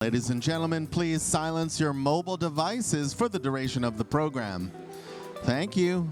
Ladies and gentlemen, please silence your mobile devices for the duration of the program. Thank you.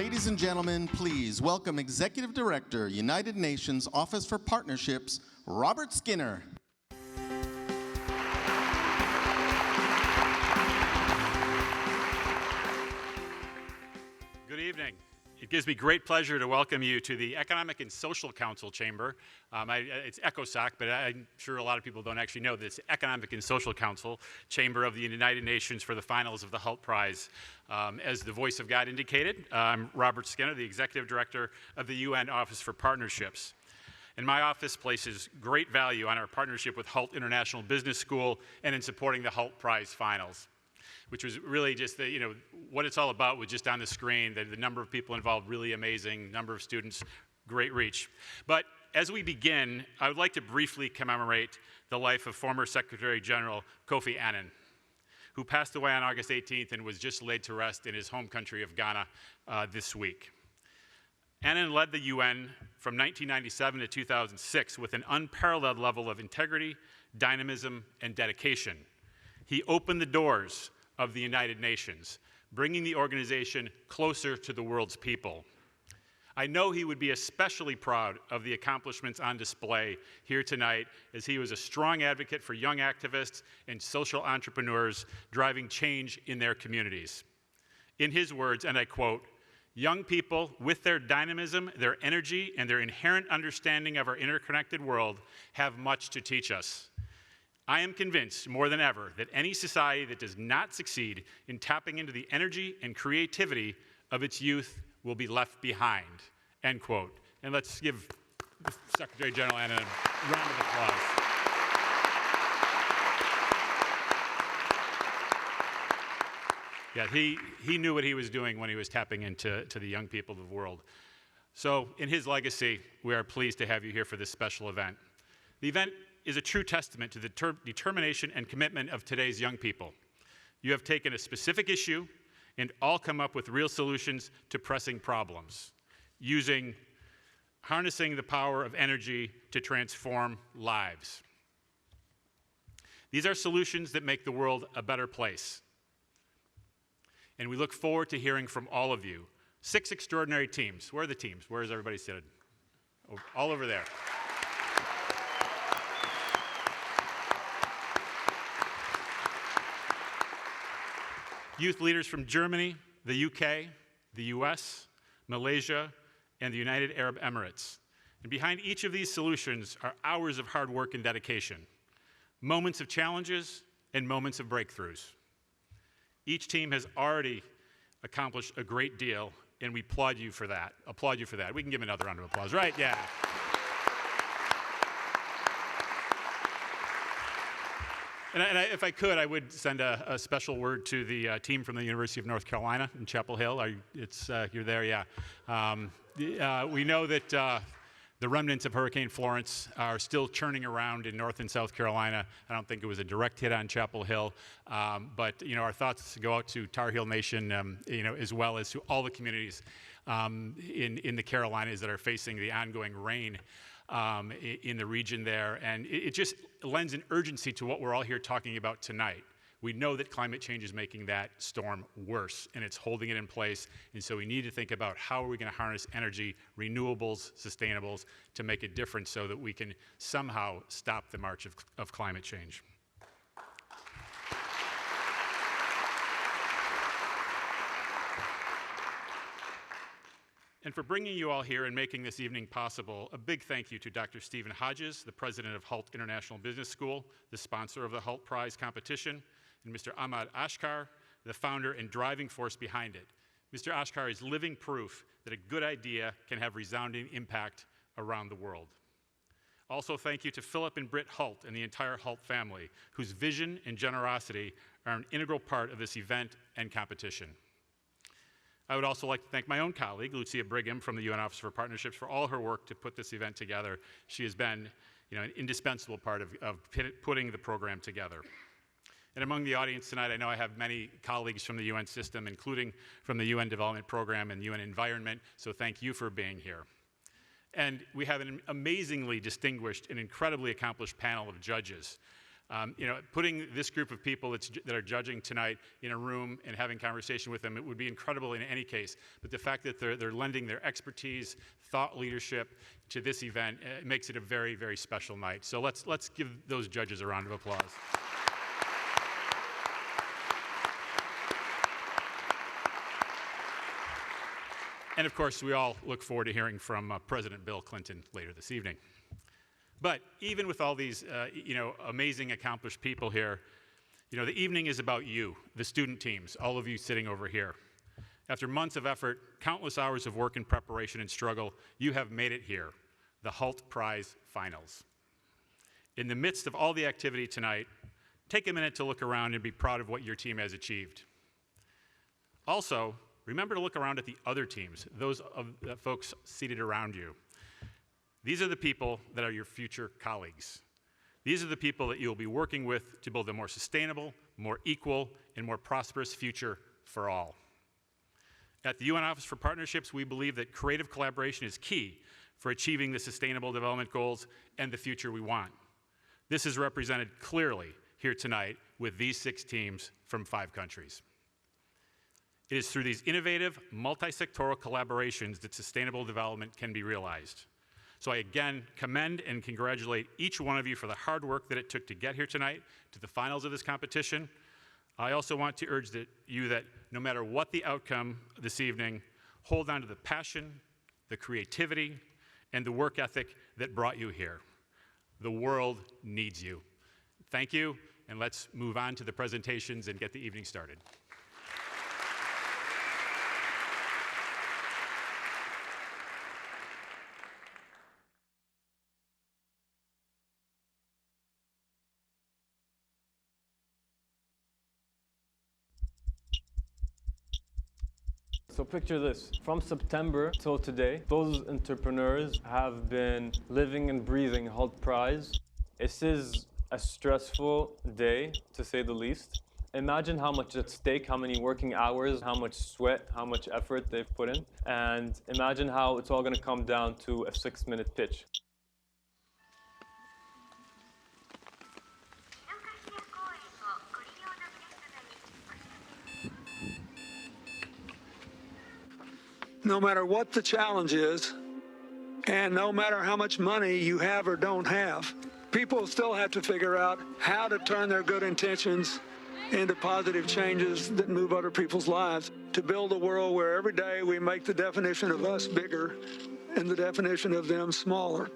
Ladies and gentlemen, please welcome Executive Director, United Nations Office for Partnerships, Robert Skinner. Good evening. It gives me great pleasure to welcome you to the Economic and Social Council Chamber. It's ECOSOC, but I'm sure a lot of people don't actually know this Economic and Social Council Chamber of the United Nations for the finals of the Hult Prize. As the voice of God indicated, I'm Robert Skinner, the Executive Director of the UN Office for Partnerships. And my office places great value on our partnership with Hult International Business School and in supporting the Hult Prize finals, which was really just what it's all about was just on the screen. The number of people involved, really amazing. Number of students, great reach. But as we begin, I would like to briefly commemorate the life of former Secretary General Kofi Annan, who passed away on August 18th and was just laid to rest in his home country of Ghana this week. Annan led the UN from 1997 to 2006 with an unparalleled level of integrity, dynamism, and dedication. He opened the doors of the United Nations, bringing the organization closer to the world's people. I know he would be especially proud of the accomplishments on display here tonight, as he was a strong advocate for young activists and social entrepreneurs driving change in their communities. In his words, and I quote, "Young people, with their dynamism, their energy, and their inherent understanding of our interconnected world, have much to teach us. I am convinced more than ever that any society that does not succeed in tapping into the energy and creativity of its youth will be left behind," end quote. And let's give Secretary General Annan a round of applause. Yeah, he knew what he was doing when he was tapping into the young people of the world. So in his legacy, we are pleased to have you here for this special event. The event is a true testament to the determination and commitment of today's young people. You have taken a specific issue and all come up with real solutions to pressing problems, harnessing the power of energy to transform lives. These are solutions that make the world a better place. And we look forward to hearing from all of you. 6 extraordinary teams. Where are the teams? Where is everybody seated? Oh, all over there. Youth leaders from Germany, the UK, the US, Malaysia, and the United Arab Emirates. And behind each of these solutions are hours of hard work and dedication, moments of challenges, and moments of breakthroughs. Each team has already accomplished a great deal, and we applaud you for that. We can give another round of applause, right? Yeah. And if I could, I would send a special word to the team from the University of North Carolina in Chapel Hill. You're there, yeah. We know that the remnants of Hurricane Florence are still churning around in North and South Carolina. I don't think it was a direct hit on Chapel Hill, but our thoughts go out to Tar Heel Nation, as well as to all the communities in the Carolinas that are facing the ongoing rain in the region there. And it just lends an urgency to what we're all here talking about tonight. We know that climate change is making that storm worse, and it's holding it in place. And so we need to think about how are we going to harness energy, renewables, sustainables, to make a difference so that we can somehow stop the march of climate change. And for bringing you all here and making this evening possible, a big thank you to Dr. Stephen Hodges, the president of Hult International Business School, the sponsor of the Hult Prize competition, and Mr. Ahmad Ashkar, the founder and driving force behind it. Mr. Ashkar is living proof that a good idea can have resounding impact around the world. Also, thank you to Philip and Britt Hult and the entire Hult family, whose vision and generosity are an integral part of this event and competition. I would also like to thank my own colleague, Lucia Brigham from the UN Office for Partnerships, for all her work to put this event together. She has been an indispensable part of putting the program together. And among the audience tonight, I know I have many colleagues from the UN system, including from the UN Development Program and UN Environment, so thank you for being here. And we have an amazingly distinguished and incredibly accomplished panel of judges. Putting this group of people that are judging tonight in a room and having conversation with them, it would be incredible in any case. But the fact that they're lending their expertise, thought leadership to this event, it makes it a very, very special night. So let's give those judges a round of applause. And of course, we all look forward to hearing from President Bill Clinton later this evening. But even with all these, amazing, accomplished people here, the evening is about you, the student teams, all of you sitting over here. After months of effort, countless hours of work and preparation and struggle, you have made it here, the Hult Prize Finals. In the midst of all the activity tonight, take a minute to look around and be proud of what your team has achieved. Also, remember to look around at the other teams, those of the folks seated around you. These are the people that are your future colleagues. These are the people that you'll be working with to build a more sustainable, more equal, and more prosperous future for all. At the UN Office for Partnerships, we believe that creative collaboration is key for achieving the Sustainable Development Goals and the future we want. This is represented clearly here tonight with these 6 teams from 5 countries. It is through these innovative, multi-sectoral collaborations that sustainable development can be realized. So I again commend and congratulate each one of you for the hard work that it took to get here tonight to the finals of this competition. I also want to urge you that no matter what the outcome this evening, hold on to the passion, the creativity, and the work ethic that brought you here. The world needs you. Thank you, and let's move on to the presentations and get the evening started. So picture this, from September till today, those entrepreneurs have been living and breathing Hult Prize. This is a stressful day, to say the least. Imagine how much at stake, how many working hours, how much sweat, how much effort they've put in. And imagine how it's all going to come down to a 6-minute pitch. No matter what the challenge is, and no matter how much money you have or don't have, people still have to figure out how to turn their good intentions into positive changes that move other people's lives, to build a world where every day we make the definition of us bigger and the definition of them smaller.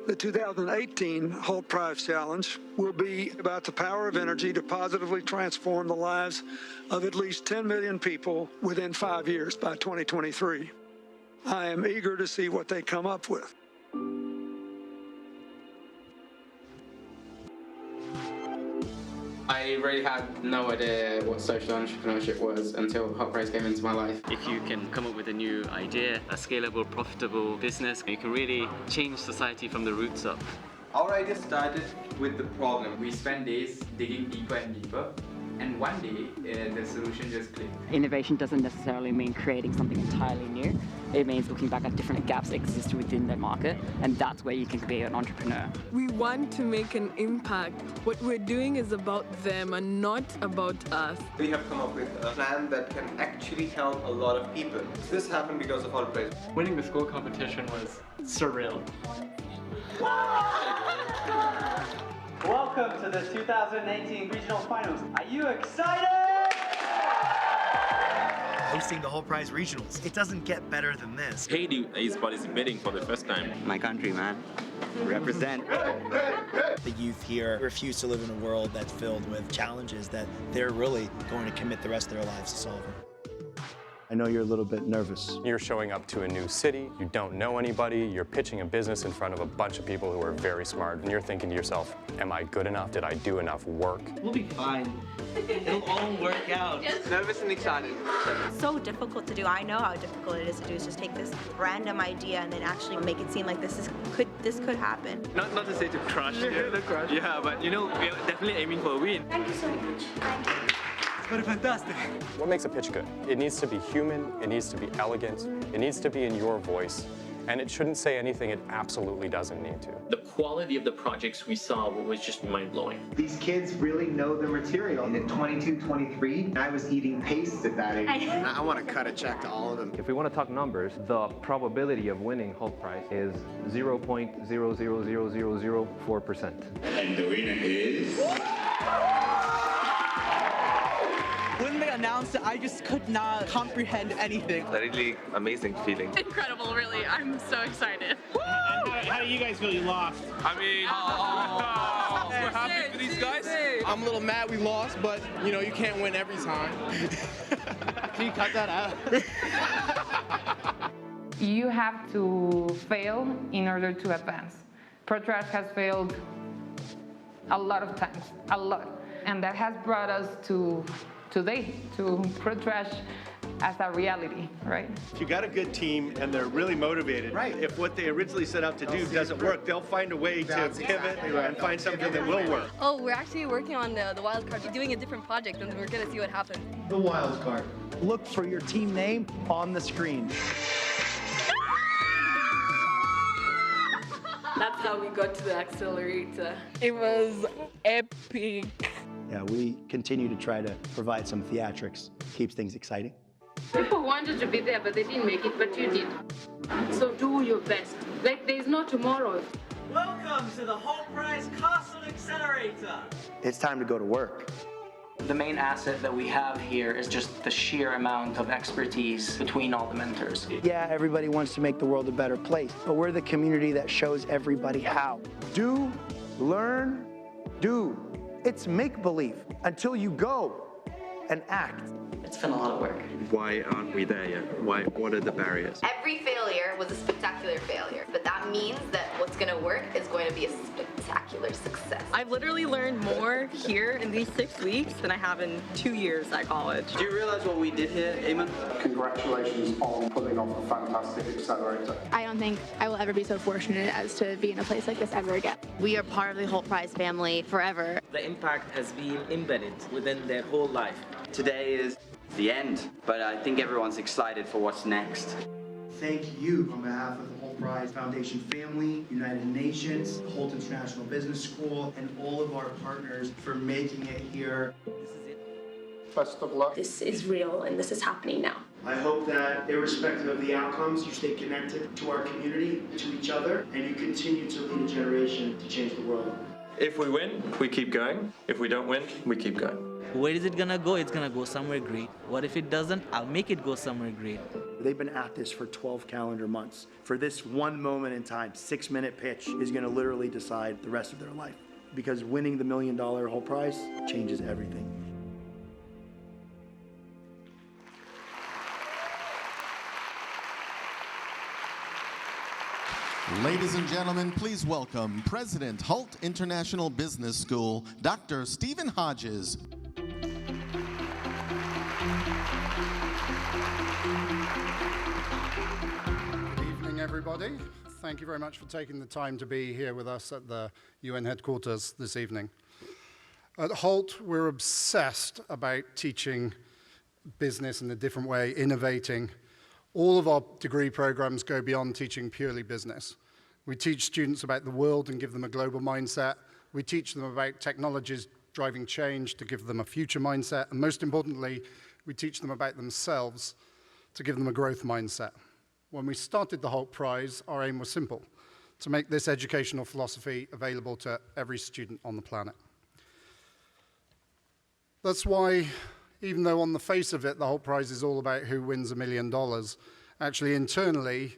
The 2018 Hult Prize Challenge will be about the power of energy to positively transform the lives of at least 10 million people within 5 years by 2023. I am eager to see what they come up with. I really had no idea what social entrepreneurship was until Hult Prize came into my life. If you can come up with a new idea, a scalable, profitable business, you can really change society from the roots up. Our idea started with the problem. We spent days digging deeper and deeper, and one day the solution just clicked. Innovation doesn't necessarily mean creating something entirely new. It means looking back at different gaps that exist within the market, and that's where you can be an entrepreneur. We want to make an impact. What we're doing is about them and not about us. We have come up with a plan that can actually help a lot of people. This happened because of Hult Prize. Winning the school competition was surreal. Welcome to the 2018 Regional Finals. Are you excited? Hosting the Hult Prize Regionals. It doesn't get better than this. Haiti is participating for the first time. My country, man. Represent. The youth here refuse to live in a world that's filled with challenges that they're really going to commit the rest of their lives to solving. I know you're a little bit nervous. You're showing up to a new city, you don't know anybody, you're pitching a business in front of a bunch of people who are very smart, and you're thinking to yourself, am I good enough? Did I do enough work? We'll be fine. It'll all work out. Nervous and excited. So difficult to do. I know how difficult it is to do, is just take this random idea and then actually make it seem like this could happen. Not to say to crush. Yeah, but we're definitely aiming for a win. Thank you so much. Thank you. It's fantastic. What makes a pitch good? It needs to be human, it needs to be elegant, it needs to be in your voice, and it shouldn't say anything it absolutely doesn't need to. The quality of the projects we saw was just mind-blowing. These kids really know the material. At 22, 23, I was eating paste at that age. I want to cut a check to all of them. If we want to talk numbers, the probability of winning Hult Prize is 0.00004%. And the winner is... When they announced it, I just could not comprehend anything. A really amazing feeling. Incredible, really. I'm so excited. How do you guys feel you lost? I mean, we're happy for these guys. I'm a little mad we lost, but you know, you can't win every time. Can you cut that out? You have to fail in order to advance. ProTrash has failed a lot of times, a lot. And that has brought us to today, to ProTrash as a reality, right? If you got a good team and they're really motivated, right? If what they originally set out to do doesn't work, they'll find a way to pivot and find something that will work. Oh, we're actually working on the wild card. We're doing a different project, and we're gonna see what happens. The wild card. Look for your team name on the screen. That's how we got to the accelerator. It was epic. Yeah, we continue to try to provide some theatrics. Keeps things exciting. People wanted to be there, but they didn't make it, but you did. So do your best. Like there's no tomorrow. Welcome to the Hult Prize Castle Accelerator. It's time to go to work. The main asset that we have here is just the sheer amount of expertise between all the mentors. Yeah, everybody wants to make the world a better place, but we're the community that shows everybody how. Do, learn, do. It's make-believe until you go and act. It's been a lot of work. Why aren't we there yet? What are the barriers? Every failure was a spectacular failure, but that means that what's going to work is going to be a spectacular success. I've literally learned more here in these 6 weeks than I have in 2 years at college. Do you realize what we did here, Eamon? Congratulations on pulling off a fantastic accelerator. I don't think I will ever be so fortunate as to be in a place like this ever again. We are part of the Hult Prize family forever. The impact has been embedded within their whole life. Today is the end, but I think everyone's excited for what's next. Thank you on behalf of the Hult Prize Foundation family, United Nations, Hult International Business School, and all of our partners for making it here. Best of luck. This is real and this is happening now. I hope that irrespective of the outcomes, you stay connected to our community, to each other, and you continue to lead a generation to change the world. If we win, we keep going. If we don't win, we keep going. Where is it gonna go? It's gonna go somewhere great. What if it doesn't? I'll make it go somewhere great. They've been at this for 12 calendar months. For this one moment in time, 6-minute pitch is gonna literally decide the rest of their life. Because winning the $1 million Hult Prize changes everything. Ladies and gentlemen, please welcome President Hult International Business School, Dr. Stephen Hodges. Good evening, everybody. Thank you very much for taking the time to be here with us at the UN headquarters this evening. At Hult, we're obsessed about teaching business in a different way, innovating. All of our degree programs go beyond teaching purely business. We teach students about the world and give them a global mindset. We teach them about technologies driving change to give them a future mindset. And most importantly, we teach them about themselves to give them a growth mindset. When we started the Hult Prize, our aim was simple: to make this educational philosophy available to every student on the planet. That's why, even though on the face of it, the Hult Prize is all about who wins $1 million, actually internally,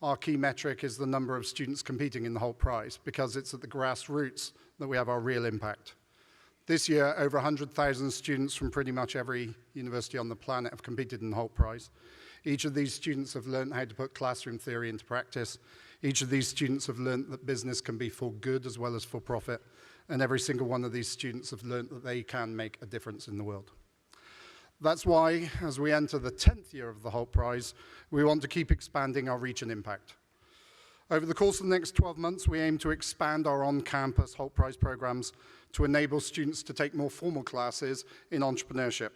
our key metric is the number of students competing in the Hult Prize, because it's at the grassroots that we have our real impact. This year, over 100,000 students from pretty much every university on the planet have competed in the Hult Prize. Each of these students have learned how to put classroom theory into practice. Each of these students have learned that business can be for good as well as for profit. And every single one of these students have learned that they can make a difference in the world. That's why, as we enter the 10th year of the Hult Prize, we want to keep expanding our reach and impact. Over the course of the next 12 months, we aim to expand our on-campus Hult Prize programs to enable students to take more formal classes in entrepreneurship.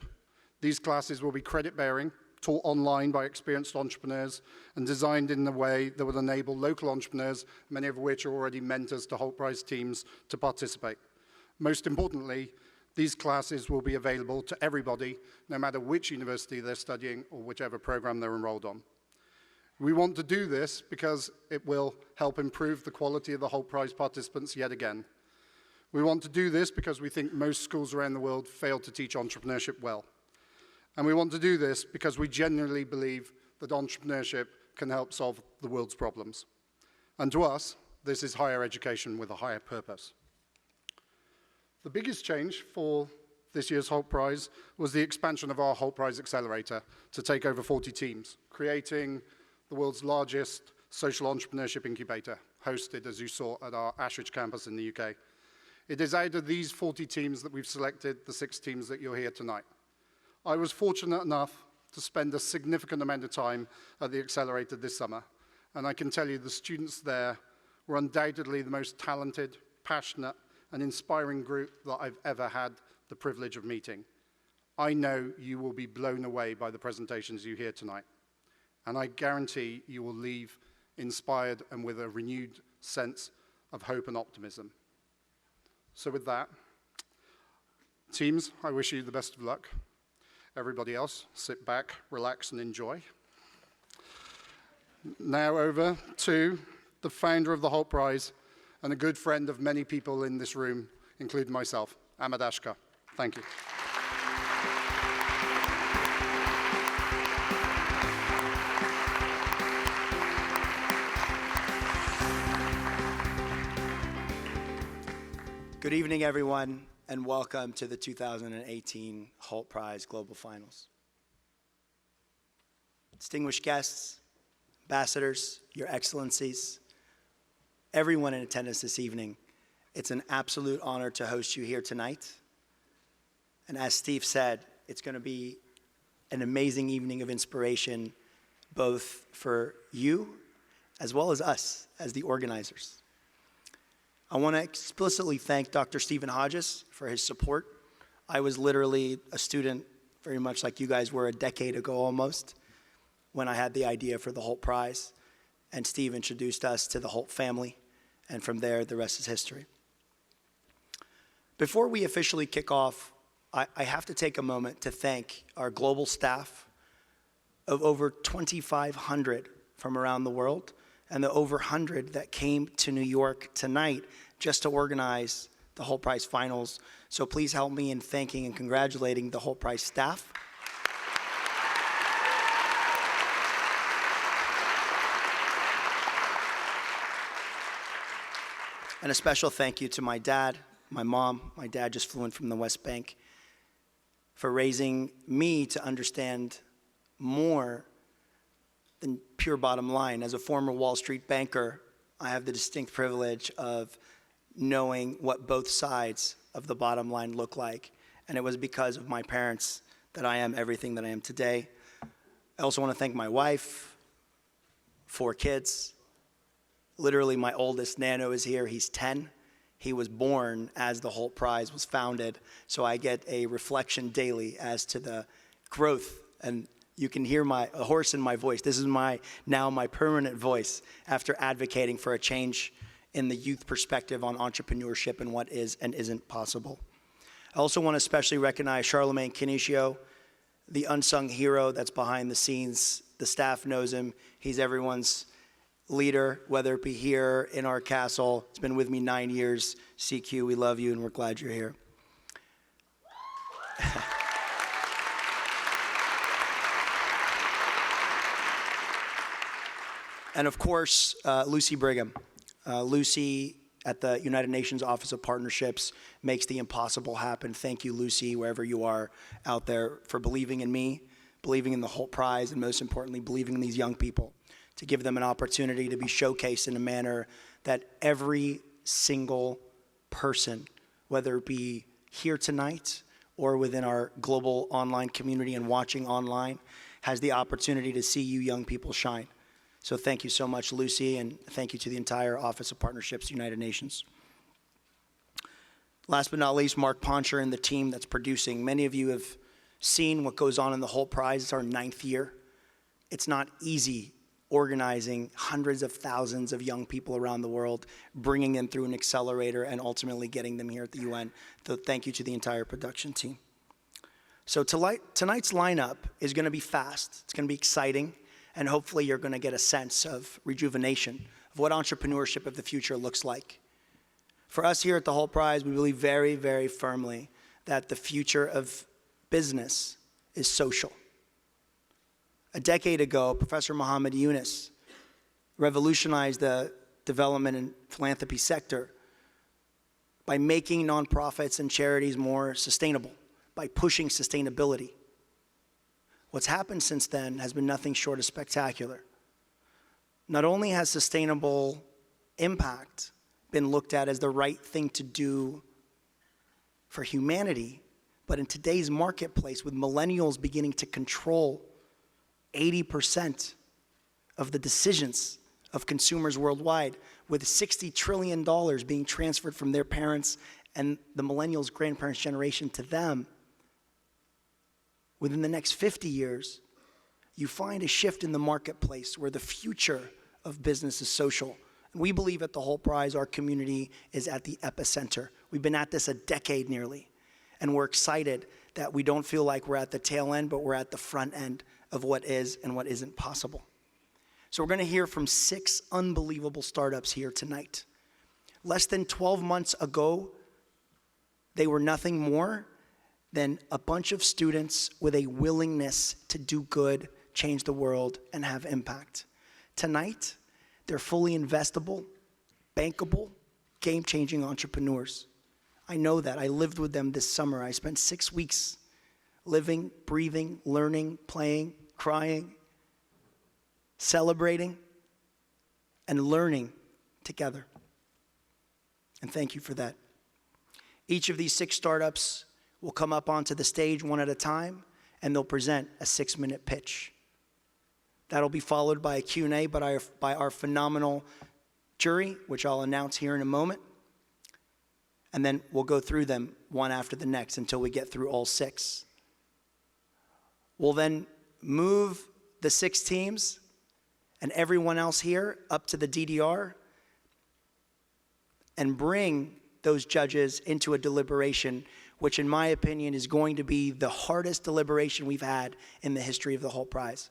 These classes will be credit-bearing, taught online by experienced entrepreneurs and designed in a way that would enable local entrepreneurs, many of which are already mentors to Hult Prize teams, to participate. Most importantly, these classes will be available to everybody, no matter which university they're studying or whichever program they're enrolled on. We want to do this because it will help improve the quality of the Hult Prize participants yet again. We want to do this because we think most schools around the world fail to teach entrepreneurship well. And we want to do this because we genuinely believe that entrepreneurship can help solve the world's problems. And to us, this is higher education with a higher purpose. The biggest change for this year's Hult Prize was the expansion of our Hult Prize Accelerator to take over 40 teams, creating the world's largest social entrepreneurship incubator, hosted, as you saw, at our Ashridge campus in the UK. It is out of these 40 teams that we've selected the 6 teams that you'll hear tonight. I was fortunate enough to spend a significant amount of time at the Accelerator this summer, and I can tell you the students there were undoubtedly the most talented, passionate, and inspiring group that I've ever had the privilege of meeting. I know you will be blown away by the presentations you hear tonight, and I guarantee you will leave inspired and with a renewed sense of hope and optimism. So with that, teams, I wish you the best of luck. Everybody else, sit back, relax, and enjoy. Now over to the founder of the Hult Prize and a good friend of many people in this room, including myself, Ahmed Ashkar. Thank you. Good evening, everyone, and welcome to the 2018 Hult Prize Global Finals. Distinguished guests, ambassadors, your excellencies, everyone in attendance this evening, it's an absolute honor to host you here tonight. And as Steve said, it's going to be an amazing evening of inspiration, both for you as well as us as the organizers. I want to explicitly thank Dr. Stephen Hodges for his support. I was literally a student, very much like you guys were a decade ago almost, when I had the idea for the Hult Prize. And Steve introduced us to the Hult family, and from there, the rest is history. Before we officially kick off, I have to take a moment to thank our global staff of over 2,500 from around the world, and the over 100 that came to New York tonight just to organize the Hult Prize Finals. So please help me in thanking and congratulating the Hult Prize staff. And a special thank you to my dad, my mom. My dad just flew in from the West Bank, for raising me to understand more than pure bottom line. As a former Wall Street banker, I have the distinct privilege of knowing what both sides of the bottom line look like. And it was because of my parents that I am everything that I am today. I also want to thank my wife, 4 kids. Literally, my oldest, Nano, is here. He's 10. He was born as the Hult Prize was founded. So I get a reflection daily as to the growth, and you can hear a horse in my voice. This is now my permanent voice after advocating for a change in the youth perspective on entrepreneurship and what is and isn't possible. I also want to especially recognize Charlemagne Canicio, the unsung hero that's behind the scenes. The staff knows him. He's everyone's leader, whether it be here in our castle. It's been with me 9 years. CQ, we love you and we're glad you're here. And of course, Lucy Brigham. Lucy at the United Nations Office of Partnerships makes the impossible happen. Thank you, Lucy, wherever you are out there, for believing in me, believing in the Hult Prize, and most importantly, believing in these young people, to give them an opportunity to be showcased in a manner that every single person, whether it be here tonight or within our global online community and watching online, has the opportunity to see you young people shine. So thank you so much, Lucy, and thank you to the entire Office of Partnerships, United Nations. Last but not least, Mark Poncher and the team that's producing. Many of you have seen what goes on in the Hult Prize. It's our 9th year. it's not easy organizing hundreds of thousands of young people around the world, bringing them through an accelerator, and ultimately getting them here at the UN. So thank you to the entire production team. So tonight's lineup is going to be fast. It's going to be exciting, and hopefully you're going to get a sense of rejuvenation of what entrepreneurship of the future looks like. For us here at the Hult Prize, we believe very, very firmly that the future of business is social. A decade ago, Professor Muhammad Yunus revolutionized the development and philanthropy sector by making nonprofits and charities more sustainable, by pushing sustainability. What's happened since then has been nothing short of spectacular. Not only has sustainable impact been looked at as the right thing to do for humanity, but in today's marketplace, with millennials beginning to control 80% of the decisions of consumers worldwide, with $60 trillion being transferred from their parents and the millennials' grandparents' generation to them, within the next 50 years, you find a shift in the marketplace where the future of business is social. And we believe at the Hult Prize, our community is at the epicenter. We've been at this a decade nearly, and we're excited that we don't feel like we're at the tail end, but we're at the front end of what is and what isn't possible. So we're going to hear from 6 unbelievable startups here tonight. Less than 12 months ago, they were nothing more than a bunch of students with a willingness to do good, change the world, and have impact. Tonight, they're fully investable, bankable, game-changing entrepreneurs. I know that. I lived with them this summer. I spent 6 weeks living, breathing, learning, playing, crying, celebrating, and learning together. And thank you for that. Each of these 6 startups will come up onto the stage one at a time, and they'll present a 6-minute pitch. That'll be followed by a Q&A by our phenomenal jury, which I'll announce here in a moment. And then we'll go through them one after the next until we get through all 6. We'll then move the 6 teams and everyone else here up to the DDR and bring those judges into a deliberation, which in my opinion is going to be the hardest deliberation we've had in the history of the Hult Prize.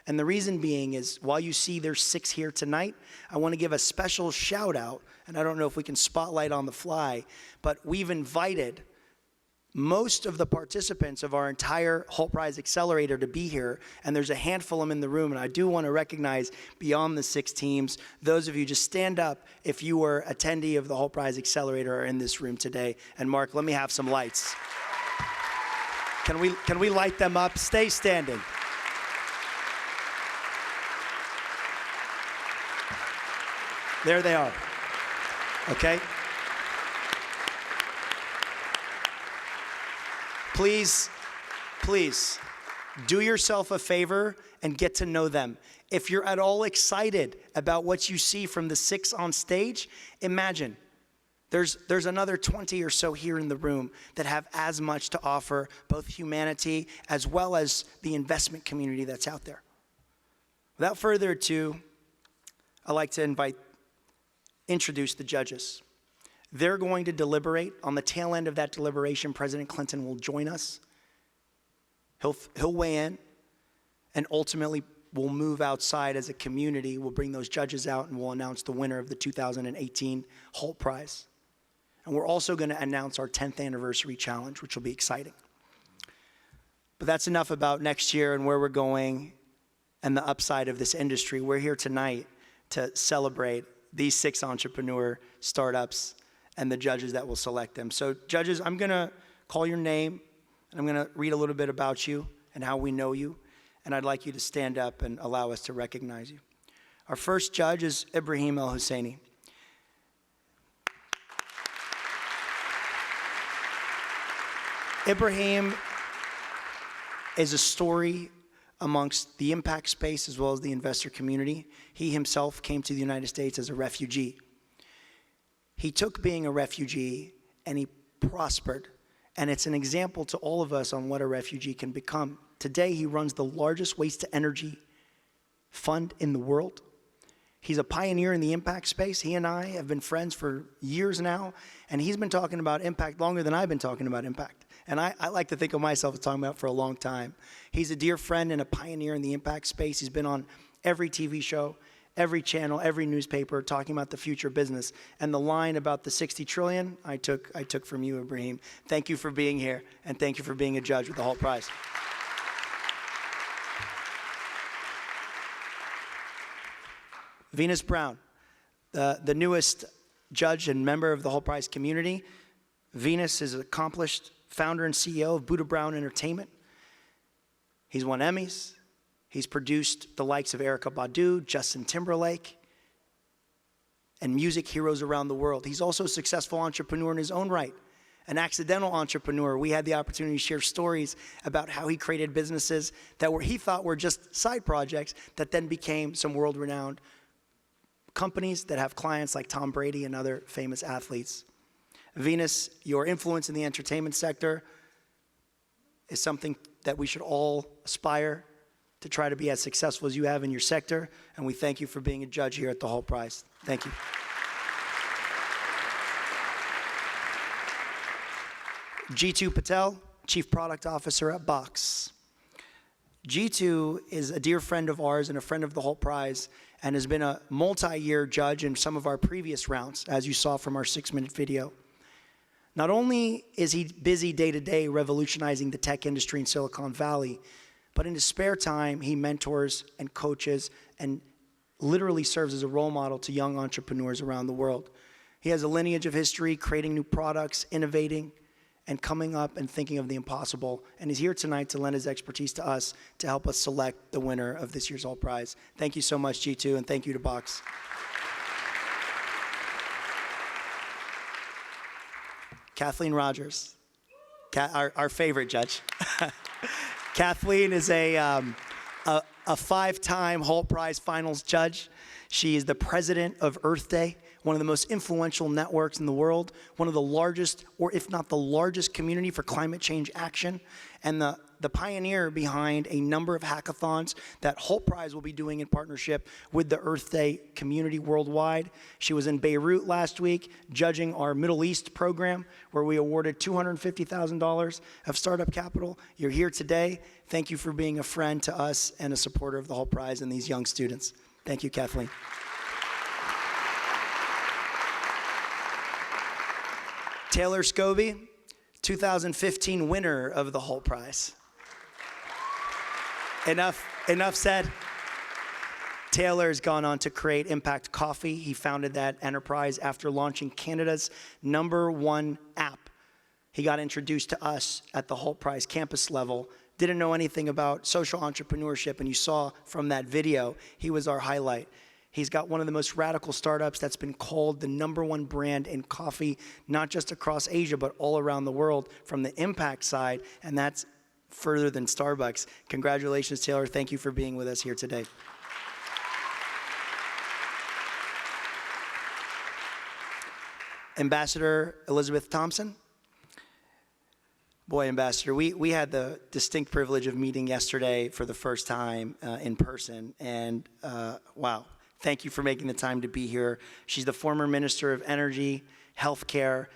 And the reason being is, while you see there's 6 here tonight, I want to give a special shout out, and I don't know if we can spotlight on the fly, but we've invited most of the participants of our entire Hult Prize Accelerator to be here, and there's a handful of them in the room, and I do want to recognize beyond the 6 teams, those of you, just stand up if you were attendee of the Hult Prize Accelerator or in this room today. And Mark, let me have some lights. Can we light them up? Stay standing. There they are. Okay? Please do yourself a favor and get to know them. If you're at all excited about what you see from the 6 on stage, imagine there's another 20 or so here in the room that have as much to offer, both humanity as well as the investment community that's out there. Without further ado, I'd like to introduce the judges. They're going to deliberate. On the tail end of that deliberation, President Clinton will join us. He'll weigh in, and ultimately we'll move outside as a community. We'll bring those judges out, and we'll announce the winner of the 2018 Hult Prize. And we're also going to announce our 10th anniversary challenge, which will be exciting. But that's enough about next year and where we're going and the upside of this industry. We're here tonight to celebrate these 6 entrepreneur startups and the judges that will select them. So judges, I'm gonna call your name, and I'm gonna read a little bit about you and how we know you, and I'd like you to stand up and allow us to recognize you. Our first judge is Ibrahim El-Husseini. Ibrahim is a story amongst the impact space as well as the investor community. He himself came to the United States as a refugee. He took being a refugee and he prospered. And it's an example to all of us on what a refugee can become. Today, he runs the largest waste-to-energy fund in the world. He's a pioneer in the impact space. He and I have been friends for years now, and he's been talking about impact longer than I've been talking about impact. And I like to think of myself as talking about it for a long time. He's a dear friend and a pioneer in the impact space. He's been on every TV show, every channel, every newspaper, talking about the future of business. And the line about the 60 trillion, I took from you, Ibrahim. Thank you for being here, and thank you for being a judge with the Hult Prize. Venus Brown, the newest judge and member of the Hult Prize community. Venus is an accomplished founder and CEO of Buddha Brown Entertainment. He's won Emmys. He's produced the likes of Erykah Badu, Justin Timberlake, and music heroes around the world. He's also a successful entrepreneur in his own right, an accidental entrepreneur. We had the opportunity to share stories about how he created businesses that he thought were just side projects that then became some world-renowned companies that have clients like Tom Brady and other famous athletes. Venus, your influence in the entertainment sector is something that we should all aspire to try to be as successful as you have in your sector, and we thank you for being a judge here at the Hult Prize. Thank you. Jitu Patel, Chief Product Officer at Box. Jitu is a dear friend of ours and a friend of the Hult Prize, and has been a multi-year judge in some of our previous rounds, as you saw from our 6-minute video. Not only is he busy day-to-day revolutionizing the tech industry in Silicon Valley, but in his spare time, he mentors and coaches and literally serves as a role model to young entrepreneurs around the world. He has a lineage of history, creating new products, innovating, and coming up and thinking of the impossible, and he's here tonight to lend his expertise to us to help us select the winner of this year's Hult Prize. Thank you so much, G2, and thank you to Box. Kathleen Rogers, our favorite judge. Kathleen is a 5-time Hult Prize Finals judge. She is the president of Earth Day, one of the most influential networks in the world, one of the largest, or if not the largest community for climate change action, and the pioneer behind a number of hackathons that Hult Prize will be doing in partnership with the Earth Day community worldwide. She was in Beirut last week judging our Middle East program, where we awarded $250,000 of startup capital. You're here today. Thank you for being a friend to us and a supporter of the Hult Prize and these young students. Thank you, Kathleen. Taylor Scobie, 2015 winner of the Hult Prize. Enough said. Taylor's gone on to create Impact Coffee. He founded that enterprise after launching Canada's #1 app. He got introduced to us at the Hult Prize campus level, didn't know anything about social entrepreneurship, and you saw from that video, he was our highlight. He's got one of the most radical startups that's been called the #1 brand in coffee, not just across Asia, but all around the world from the impact side, and that's further than Starbucks. Congratulations, Taylor. Thank you for being with us here today. Ambassador Elizabeth Thompson. Boy, Ambassador, we had the distinct privilege of meeting yesterday for the first time in person, and wow. Thank you for making the time to be here. She's the former Minister of Energy, Healthcare,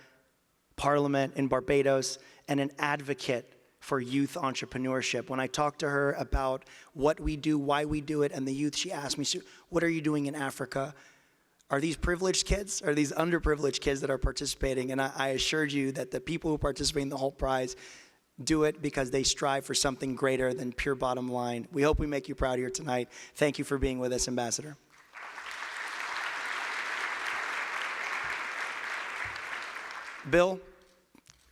Parliament in Barbados, and an advocate for youth entrepreneurship. When I talked to her about what we do, why we do it, and the youth, she asked me, what are you doing in Africa? Are these privileged kids? Are these underprivileged kids that are participating? And I assured you that the people who participate in the Hult Prize do it because they strive for something greater than pure bottom line. We hope we make you proud here tonight. Thank you for being with us, Ambassador. Bill,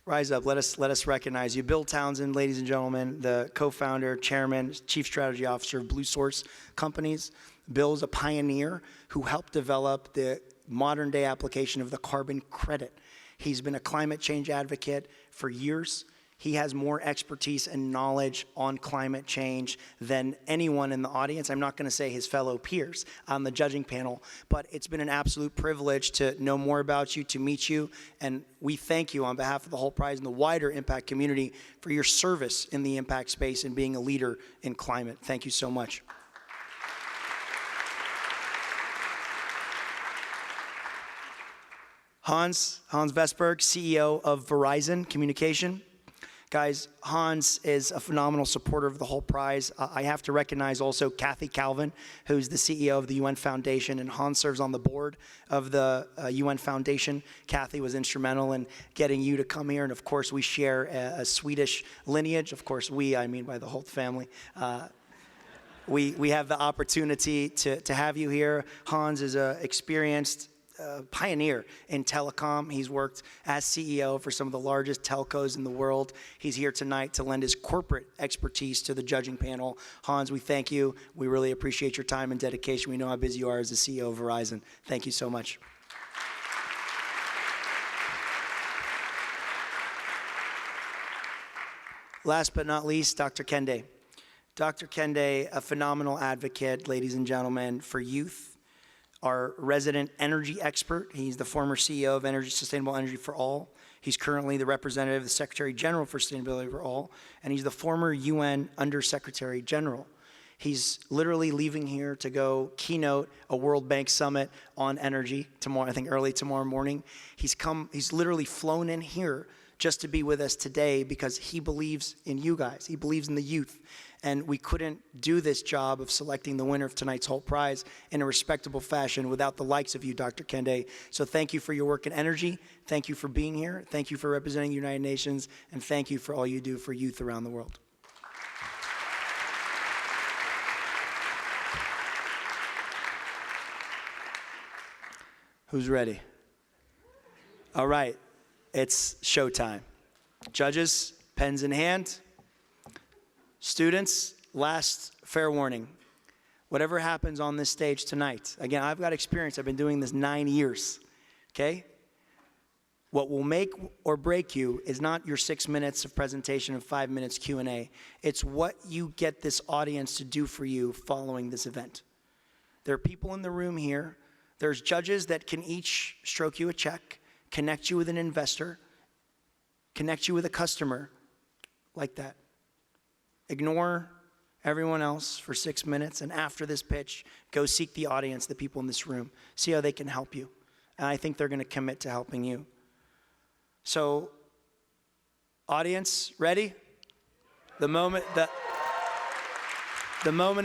rise up. Let us recognize you. Bill Townsend, ladies and gentlemen, the co-founder, chairman, chief strategy officer of Blue Source Companies. Bill's a pioneer who helped develop the modern day application of the carbon credit. He's been a climate change advocate for years. He has more expertise and knowledge on climate change than anyone in the audience. I'm not going to say his fellow peers on the judging panel, but it's been an absolute privilege to know more about you, to meet you, and we thank you on behalf of the Hult Prize and the wider impact community for your service in the impact space and being a leader in climate. Thank you so much. Hans Vestberg, CEO of Verizon Communication. Guys, Hans is a phenomenal supporter of the Hult Prize. I have to recognize also Kathy Calvin, who's the CEO of the UN Foundation, and Hans serves on the board of the UN Foundation. Kathy was instrumental in getting you to come here, and of course we share a Swedish lineage. Of course I mean by the Hult family. We have the opportunity to have you here. Hans is an experienced pioneer in telecom. He's worked as CEO for some of the largest telcos in the world. He's here tonight to lend his corporate expertise to the judging panel. Hans, we thank you. We really appreciate your time and dedication. We know how busy you are as the CEO of Verizon. Thank you so much. Last but not least, Dr. Kende. Dr. Kende, a phenomenal advocate, ladies and gentlemen, for youth. Our resident energy expert. He's the former CEO of Sustainable Energy for All. He's currently the representative of the Secretary General for Sustainability for All, and he's the former UN Undersecretary General. He's literally leaving here to go keynote a World Bank summit on energy tomorrow, I think early tomorrow morning. He's literally flown in here just to be with us today because he believes in you guys. He believes in the youth. And we couldn't do this job of selecting the winner of tonight's Hult Prize in a respectable fashion without the likes of you, Dr. Kende. So thank you for your work in energy. Thank you for being here. Thank you for representing the United Nations. And thank you for all you do for youth around the world. Who's ready? All right, it's showtime. Judges, pens in hand. Students, last fair warning. Whatever happens on this stage tonight, again, I've got experience. I've been doing this 9 years, okay? What will make or break you is not your 6 minutes of presentation and 5 minutes Q&A. It's what you get this audience to do for you following this event. There are people in the room here. There's judges that can each stroke you a check, connect you with an investor, connect you with a customer, like that. Ignore everyone else for 6 minutes, and after this pitch, go seek the audience, the people in this room. See how they can help you. And I think they're going to commit to helping you. So, audience, ready? The moment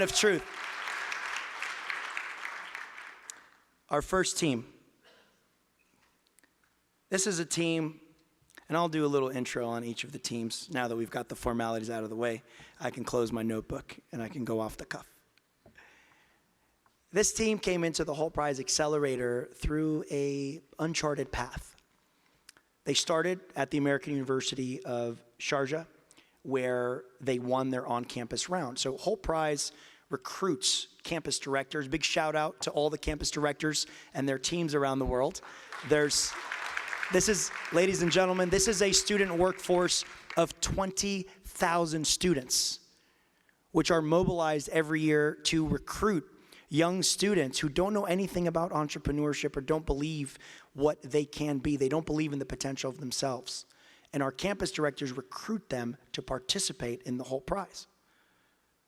of truth. Our first team. This is a team. And I'll do a little intro on each of the teams. Now that we've got the formalities out of the way, I can close my notebook and I can go off the cuff. This team came into the Hult Prize Accelerator through an uncharted path. They started at the American University of Sharjah, where they won their on-campus round. So Hult Prize recruits campus directors. Big shout out to all the campus directors and their teams around the world. This is, ladies and gentlemen, this is a student workforce of 20,000 students, which are mobilized every year to recruit young students who don't know anything about entrepreneurship or don't believe what they can be. They don't believe in the potential of themselves. And our campus directors recruit them to participate in the Hult Prize.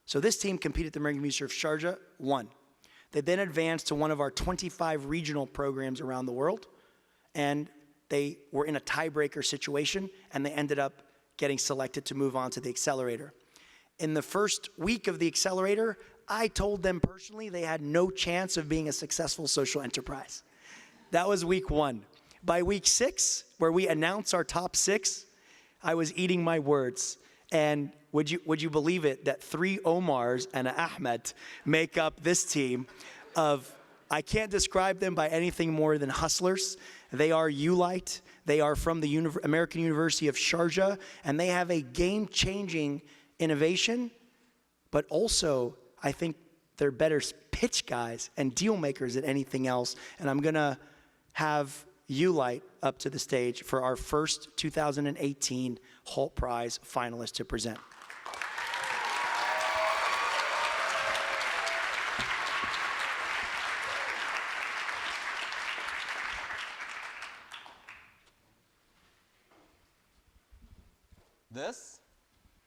So this team competed at the American University of Sharjah, won. They then advanced to one of our 25 regional programs around the world, and they were in a tiebreaker situation, and they ended up getting selected to move on to the accelerator. In the first week of the accelerator, I told them personally they had no chance of being a successful social enterprise. That was week 1. By week 6, where we announced our top 6, I was eating my words. And would you believe it that 3 Omars and an Ahmed make up this team of, I can't describe them by anything more than hustlers. They are Ulite. They are from the American University of Sharjah, and they have a game-changing innovation, but also I think they're better pitch guys and deal makers than anything else. And I'm going to have Ulite up to the stage for our first 2018 Hult Prize finalist to present. This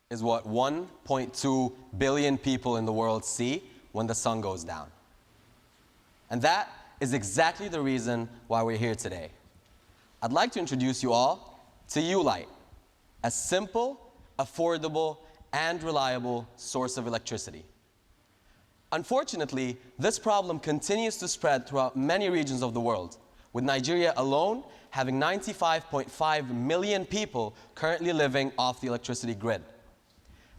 is what 1.2 billion people in the world see when the sun goes down. And that is exactly the reason why we're here today. I'd like to introduce you all to Hult, a simple, affordable, and reliable source of electricity. Unfortunately, this problem continues to spread throughout many regions of the world, with Nigeria alone having 95.5 million people currently living off the electricity grid.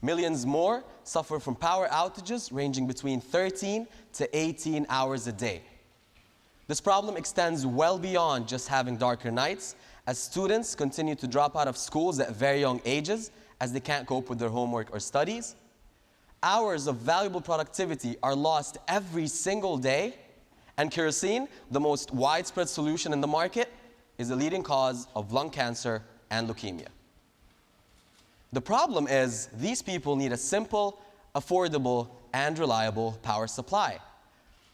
Millions more suffer from power outages ranging between 13 to 18 hours a day. This problem extends well beyond just having darker nights, as students continue to drop out of schools at very young ages as they can't cope with their homework or studies. Hours of valuable productivity are lost every single day, and kerosene, the most widespread solution in the market, is the leading cause of lung cancer and leukemia. The problem is these people need a simple, affordable, and reliable power supply.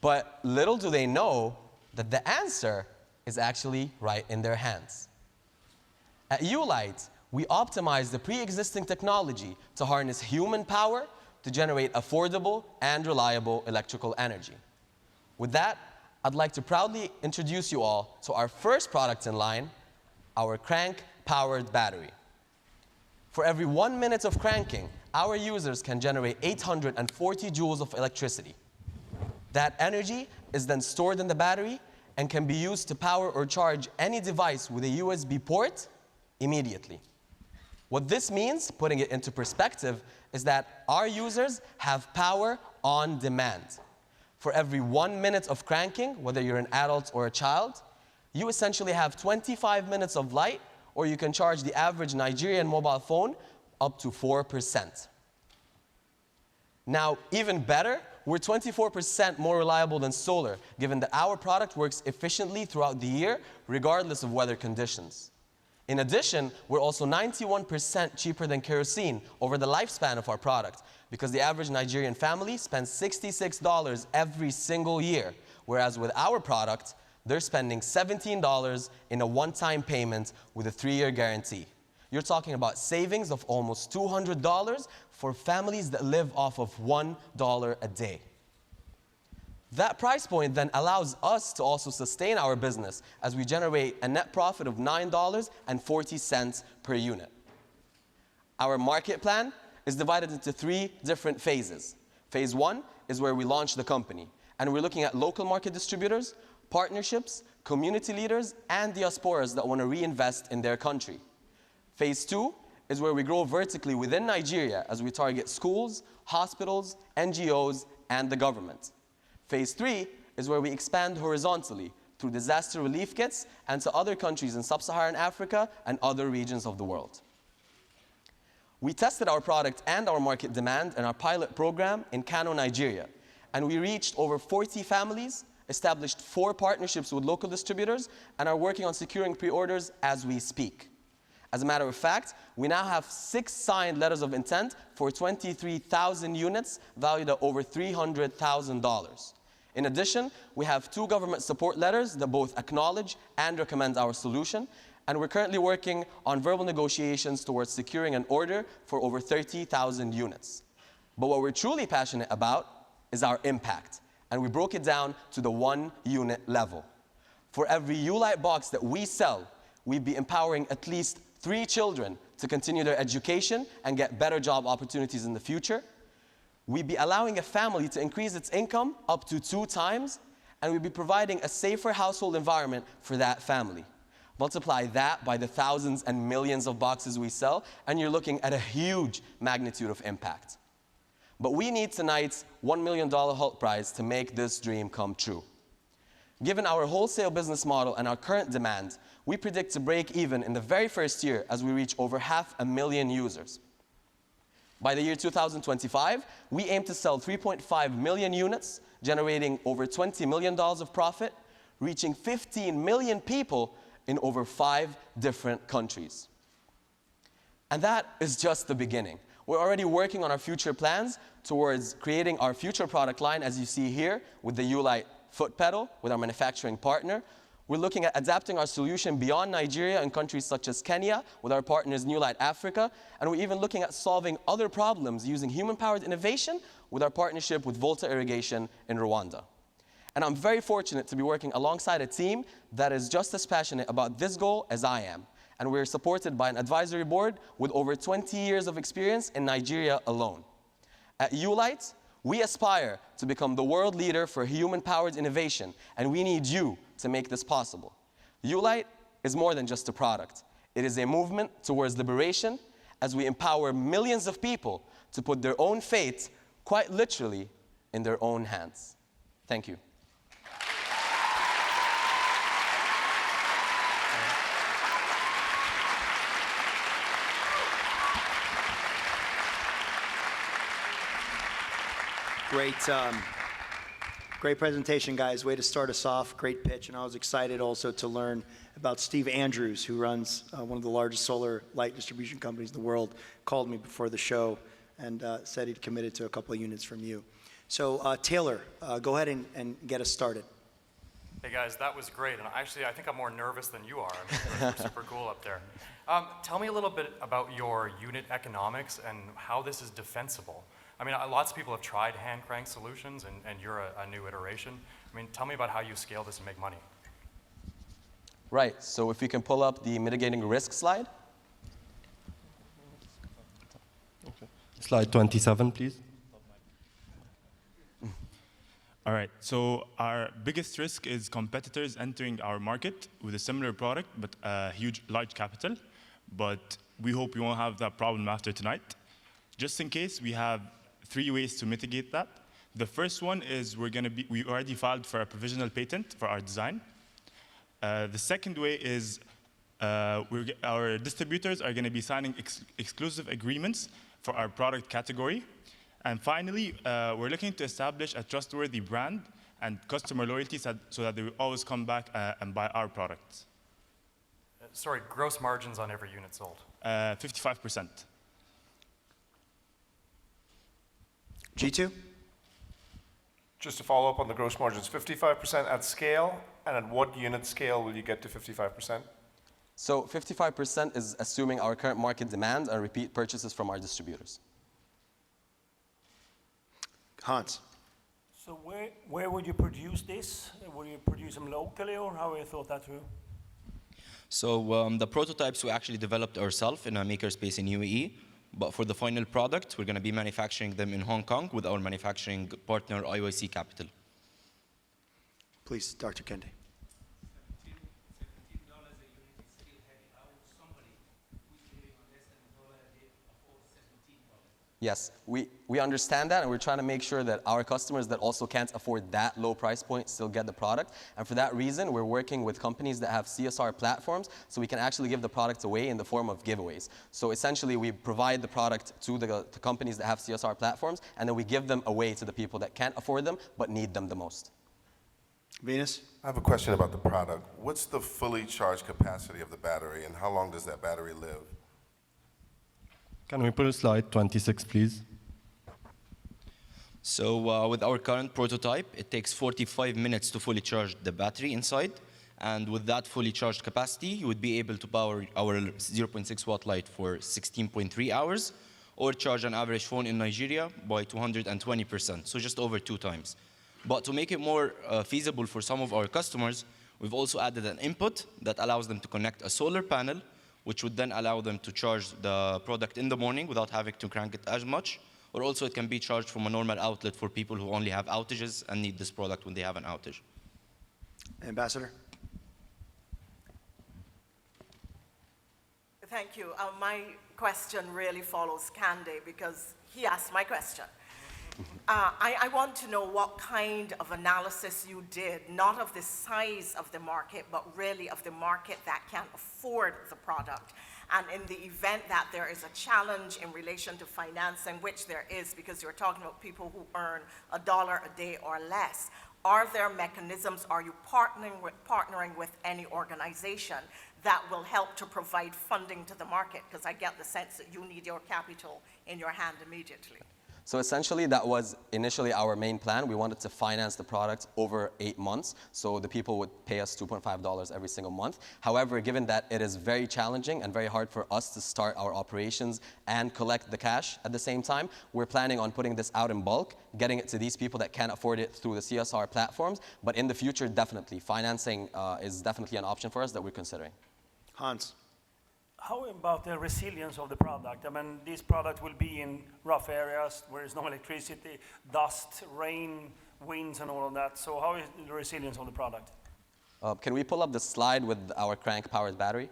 But little do they know that the answer is actually right in their hands. At Hult, we optimize the pre-existing technology to harness human power to generate affordable and reliable electrical energy. With that, I'd like to proudly introduce you all to our first product in line, our crank-powered battery. For every 1 minute of cranking, our users can generate 840 joules of electricity. That energy is then stored in the battery and can be used to power or charge any device with a USB port immediately. What this means, putting it into perspective, is that our users have power on demand. For every 1 minute of cranking, whether you're an adult or a child, you essentially have 25 minutes of light, or you can charge the average Nigerian mobile phone up to 4%. Now, even better, we're 24% more reliable than solar, given that our product works efficiently throughout the year, regardless of weather conditions. In addition, we're also 91% cheaper than kerosene over the lifespan of our product, because the average Nigerian family spends $66 every single year, whereas with our product, they're spending $17 in a one-time payment with a 3-year guarantee. You're talking about savings of almost $200 for families that live off of $1 a day. That price point then allows us to also sustain our business as we generate a net profit of $9.40 per unit. Our market plan is divided into 3 different phases. Phase 1 is where we launch the company, and we're looking at local market distributors, partnerships, community leaders, and diasporas that want to reinvest in their country. Phase 2 is where we grow vertically within Nigeria as we target schools, hospitals, NGOs, and the government. Phase 3 is where we expand horizontally through disaster relief kits and to other countries in sub-Saharan Africa and other regions of the world. We tested our product and our market demand in our pilot program in Kano, Nigeria, and we reached over 40 families, established 4 partnerships with local distributors, and are working on securing pre-orders as we speak. As a matter of fact, we now have 6 signed letters of intent for 23,000 units valued at over $300,000. In addition, we have 2 government support letters that both acknowledge and recommend our solution, and we're currently working on verbal negotiations towards securing an order for over 30,000 units. But what we're truly passionate about is our impact, and we broke it down to the 1 unit level. For every Hult box that we sell, we'd be empowering at least 3 children to continue their education and get better job opportunities in the future. We'd be allowing a family to increase its income up to 2 times, and we'd be providing a safer household environment for that family. Multiply that by the thousands and millions of boxes we sell, and you're looking at a huge magnitude of impact. But we need tonight's $1 million Hult prize to make this dream come true. Given our wholesale business model and our current demand, we predict to break even in the very first year as we reach over 500,000 users. By the year 2025, we aim to sell 3.5 million units, generating over $20 million of profit, reaching 15 million people in over 5 different countries. And that is just the beginning. We're already working on our future plans towards creating our future product line, as you see here, with the Hult foot pedal, with our manufacturing partner. We're looking at adapting our solution beyond Nigeria in countries such as Kenya, with our partners New Light Africa, and we're even looking at solving other problems using human-powered innovation with our partnership with Volta Irrigation in Rwanda. And I'm very fortunate to be working alongside a team that is just as passionate about this goal as I am. And we're supported by an advisory board with over 20 years of experience in Nigeria alone. At Hult, we aspire to become the world leader for human-powered innovation, and we need you to make this possible. Hult is more than just a product. It is a movement towards liberation as we empower millions of people to put their own fate, quite literally, in their own hands. Thank you. Great presentation, guys. Way to start us off. Great pitch. And I was excited also to learn about Steve Andrews, who runs one of the largest solar light distribution companies in the world, called me before the show and said he'd committed to a couple of units from you. So Taylor, go ahead and get us started. Hey guys, that was great. And actually, I think I'm more nervous than you are. I mean, you're super cool up there. Tell me a little bit about your unit economics and how this is defensible. I mean, lots of people have tried hand crank solutions, and you're a new iteration. I mean, tell me about how you scale this and make money. Right, so if you can pull up the mitigating risk slide. Okay. Slide 27, please. All right, so our biggest risk is competitors entering our market with a similar product, but large capital. But we hope we won't have that problem after tonight. Just in case, we have 3 ways to mitigate that. The first one is we already filed for a provisional patent for our design. The second way is our distributors are going to be signing exclusive agreements for our product category. And finally, we're looking to establish a trustworthy brand and customer loyalty so that they will always come back and buy our products. Sorry, gross margins on every unit sold? 55%. G2? Just to follow up on the gross margins, 55% at scale, and at what unit scale will you get to 55%? So 55% is assuming our current market demand and repeat purchases from our distributors. Hans. So where would you produce this? Would you produce them locally, or how have you thought that through? So the prototypes we actually developed ourselves in a makerspace in UAE. But for the final product, we're going to be manufacturing them in Hong Kong with our manufacturing partner, IYC Capital. Please, Dr. Kende. Yes, we understand that, and we're trying to make sure that our customers that also can't afford that low price point still get the product. And for that reason, we're working with companies that have CSR platforms so we can actually give the product away in the form of giveaways. So essentially, we provide the product to the companies that have CSR platforms, and then we give them away to the people that can't afford them but need them the most. Venus? I have a question about the product. What's the fully charged capacity of the battery, and how long does that battery live? Can we put a slide 26, please? So with our current prototype, it takes 45 minutes to fully charge the battery inside. And with that fully charged capacity, you would be able to power our 0.6 watt light for 16.3 hours, or charge an average phone in Nigeria by 220%, so just over 2 times. But to make it more feasible for some of our customers, we've also added an input that allows them to connect a solar panel, which would then allow them to charge the product in the morning without having to crank it as much. Or also it can be charged from a normal outlet for people who only have outages and need this product when they have an outage. Ambassador? Thank you. My question really follows Kande because he asked my question. I want to know what kind of analysis you did, not of the size of the market, but really of the market that can't afford the product. And in the event that there is a challenge in relation to financing, which there is, because you're talking about people who earn $1 a day or less, are there mechanisms, are you partnering with any organization that will help to provide funding to the market? Because I get the sense that you need your capital in your hand immediately. So essentially, that was initially our main plan. We wanted to finance the product over 8 months, so the people would pay us $2.5 every single month. However, given that it is very challenging and very hard for us to start our operations and collect the cash at the same time, we're planning on putting this out in bulk, getting it to these people that can't afford it through the CSR platforms. But in the future, definitely, financing is definitely an option for us that we're considering. Hans. How about the resilience of the product? I mean, this product will be in rough areas where there's no electricity, dust, rain, winds, and all of that. So how is the resilience of the product? Can we pull up the slide with our crank-powered battery?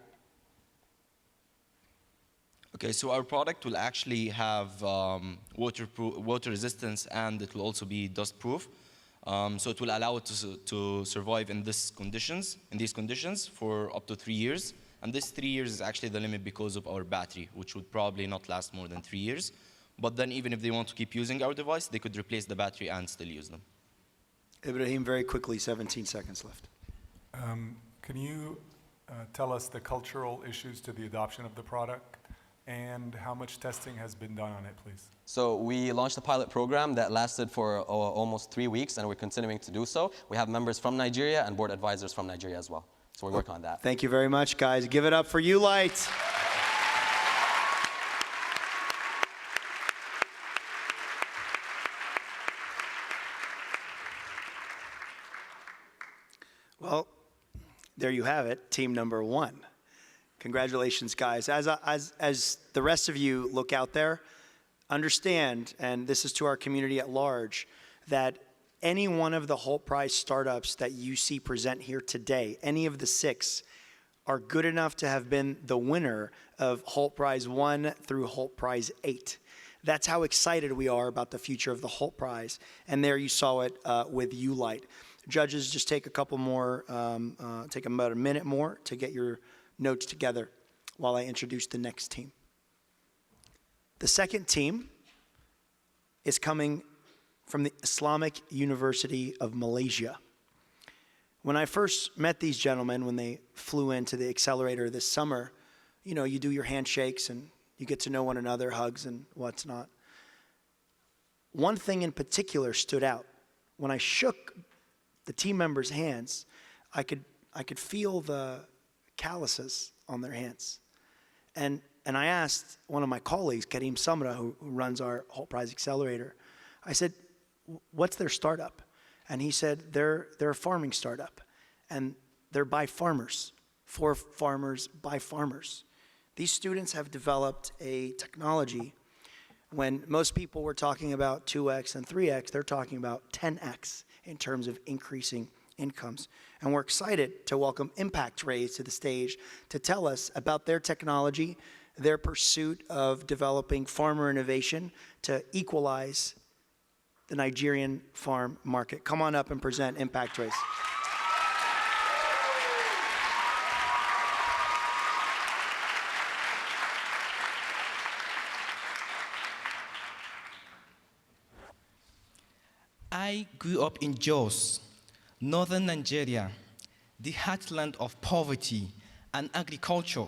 Okay, so our product will actually have water resistance, and it will also be dust-proof. So it will allow it to survive in these conditions for up to 3 years. And this 3 years is actually the limit because of our battery, which would probably not last more than 3 years. But then even if they want to keep using our device, they could replace the battery and still use them. Ibrahim, very quickly, 17 seconds left. Can you tell us the cultural issues to the adoption of the product and how much testing has been done on it, please? So we launched a pilot program that lasted for almost 3 weeks, and we're continuing to do so. We have members from Nigeria and board advisors from Nigeria as well. So we're working on that. Thank you very much, guys. Give it up for Hult. Well, there you have it, team number 1. Congratulations, guys. As the rest of you look out there, understand, and this is to our community at large, that any one of the Hult Prize startups that you see present here today, any of the 6, are good enough to have been the winner of Hult Prize 1 through Hult Prize 8. That's how excited we are about the future of the Hult Prize. And there you saw it with Hult. Judges, just take a couple more, take about a minute more to get your notes together while I introduce the next team. The second team is coming from the Islamic University of Malaysia. When I first met these gentlemen, when they flew into the accelerator this summer, you know, you do your handshakes and you get to know one another, hugs and what's not. One thing in particular stood out. When I shook the team members' hands, I could feel the calluses on their hands. And I asked one of my colleagues, Karim Samra, who runs our Hult Prize Accelerator, I said, what's their startup? And he said, they're a farming startup. And they're by farmers, for farmers, by farmers. These students have developed a technology. When most people were talking about 2x and 3x, they're talking about 10x in terms of increasing incomes. And we're excited to welcome Impact Raise to the stage to tell us about their technology, their pursuit of developing farmer innovation to equalize the Nigerian farm market. Come on up and present Impact Raise. I grew up in Jos, northern Nigeria, the heartland of poverty and agriculture,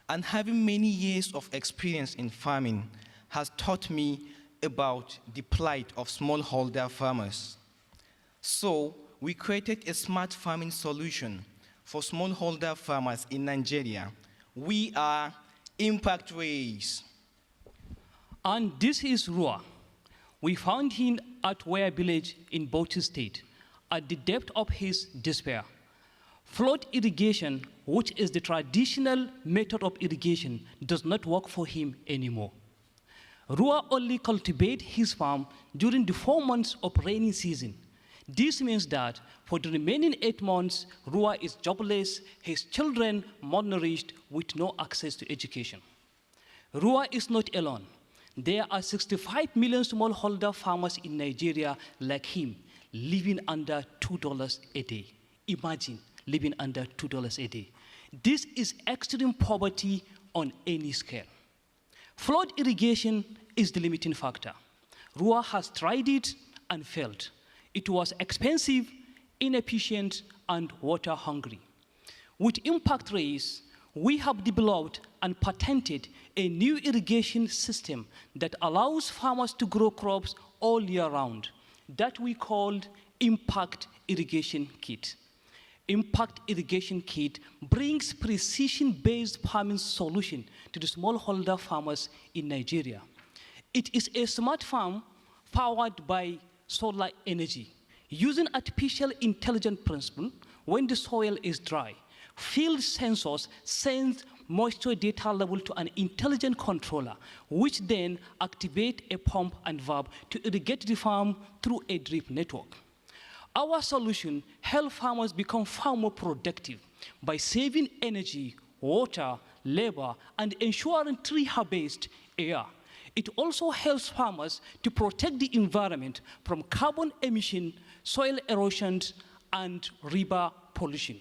and having many years of experience in farming has taught me about the plight of smallholder farmers. So we created a smart farming solution for smallholder farmers in Nigeria. We are Impact Raise. And this is Rua. We found him at Ware Village in Bauchi State at the depth of his despair. Flood irrigation, which is the traditional method of irrigation, does not work for him anymore. Rua only cultivates his farm during the 4 months of rainy season. This means that for the remaining 8 months, Rua is jobless, his children malnourished with no access to education. Rua is not alone. There are 65 million smallholder farmers in Nigeria like him, living under $2 a day. Imagine living under $2 a day. This is extreme poverty on any scale. Flood irrigation is the limiting factor. Rua has tried it and failed. It was expensive, inefficient, and water hungry. With Impact Raise, we have developed and patented a new irrigation system that allows farmers to grow crops all year round that we called Impact Irrigation Kit. Impact Irrigation Kit brings precision-based farming solution to the smallholder farmers in Nigeria. It is a smart farm powered by solar energy, using artificial intelligence principle when the soil is dry. Field sensors send moisture data level to an intelligent controller, which then activate a pump and valve to irrigate the farm through a drip network. Our solution helps farmers become far more productive by saving energy, water, labor, and ensuring tree harvest air. It also helps farmers to protect the environment from carbon emission, soil erosion, and river pollution.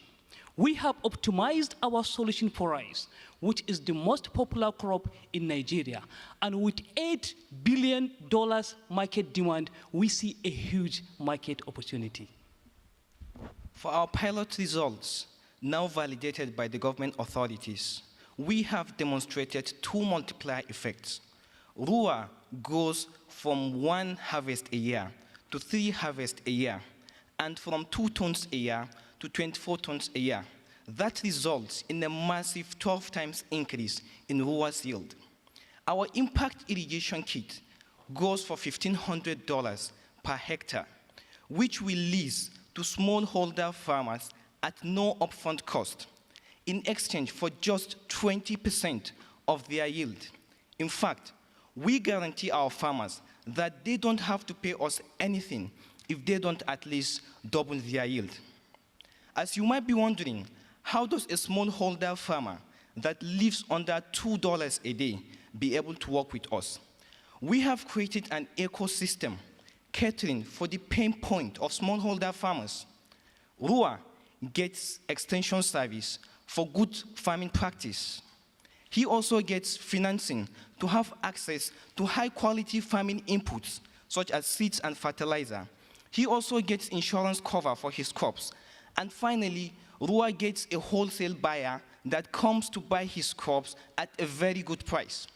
We have optimized our solution for rice, which is the most popular crop in Nigeria. And with $8 billion market demand, we see a huge market opportunity. For our pilot results, now validated by the government authorities, we have demonstrated two multiplier effects. RUA goes from 1 harvest a year to 3 harvests a year, and from 2 tons a year to 24 tons a year. That results in a massive 12 times increase in RUA's yield. Our impact irrigation kit goes for $1,500 per hectare, which we lease to smallholder farmers at no upfront cost, in exchange for just 20% of their yield. In fact, we guarantee our farmers that they don't have to pay us anything if they don't at least double their yield. As you might be wondering, how does a smallholder farmer that lives under $2 a day be able to work with us? We have created an ecosystem catering for the pain point of smallholder farmers. RUA gets extension service for good farming practice. He also gets financing to have access to high-quality farming inputs, such as seeds and fertilizer. He also gets insurance cover for his crops. And finally, RUA gets a wholesale buyer that comes to buy his crops at a very good price.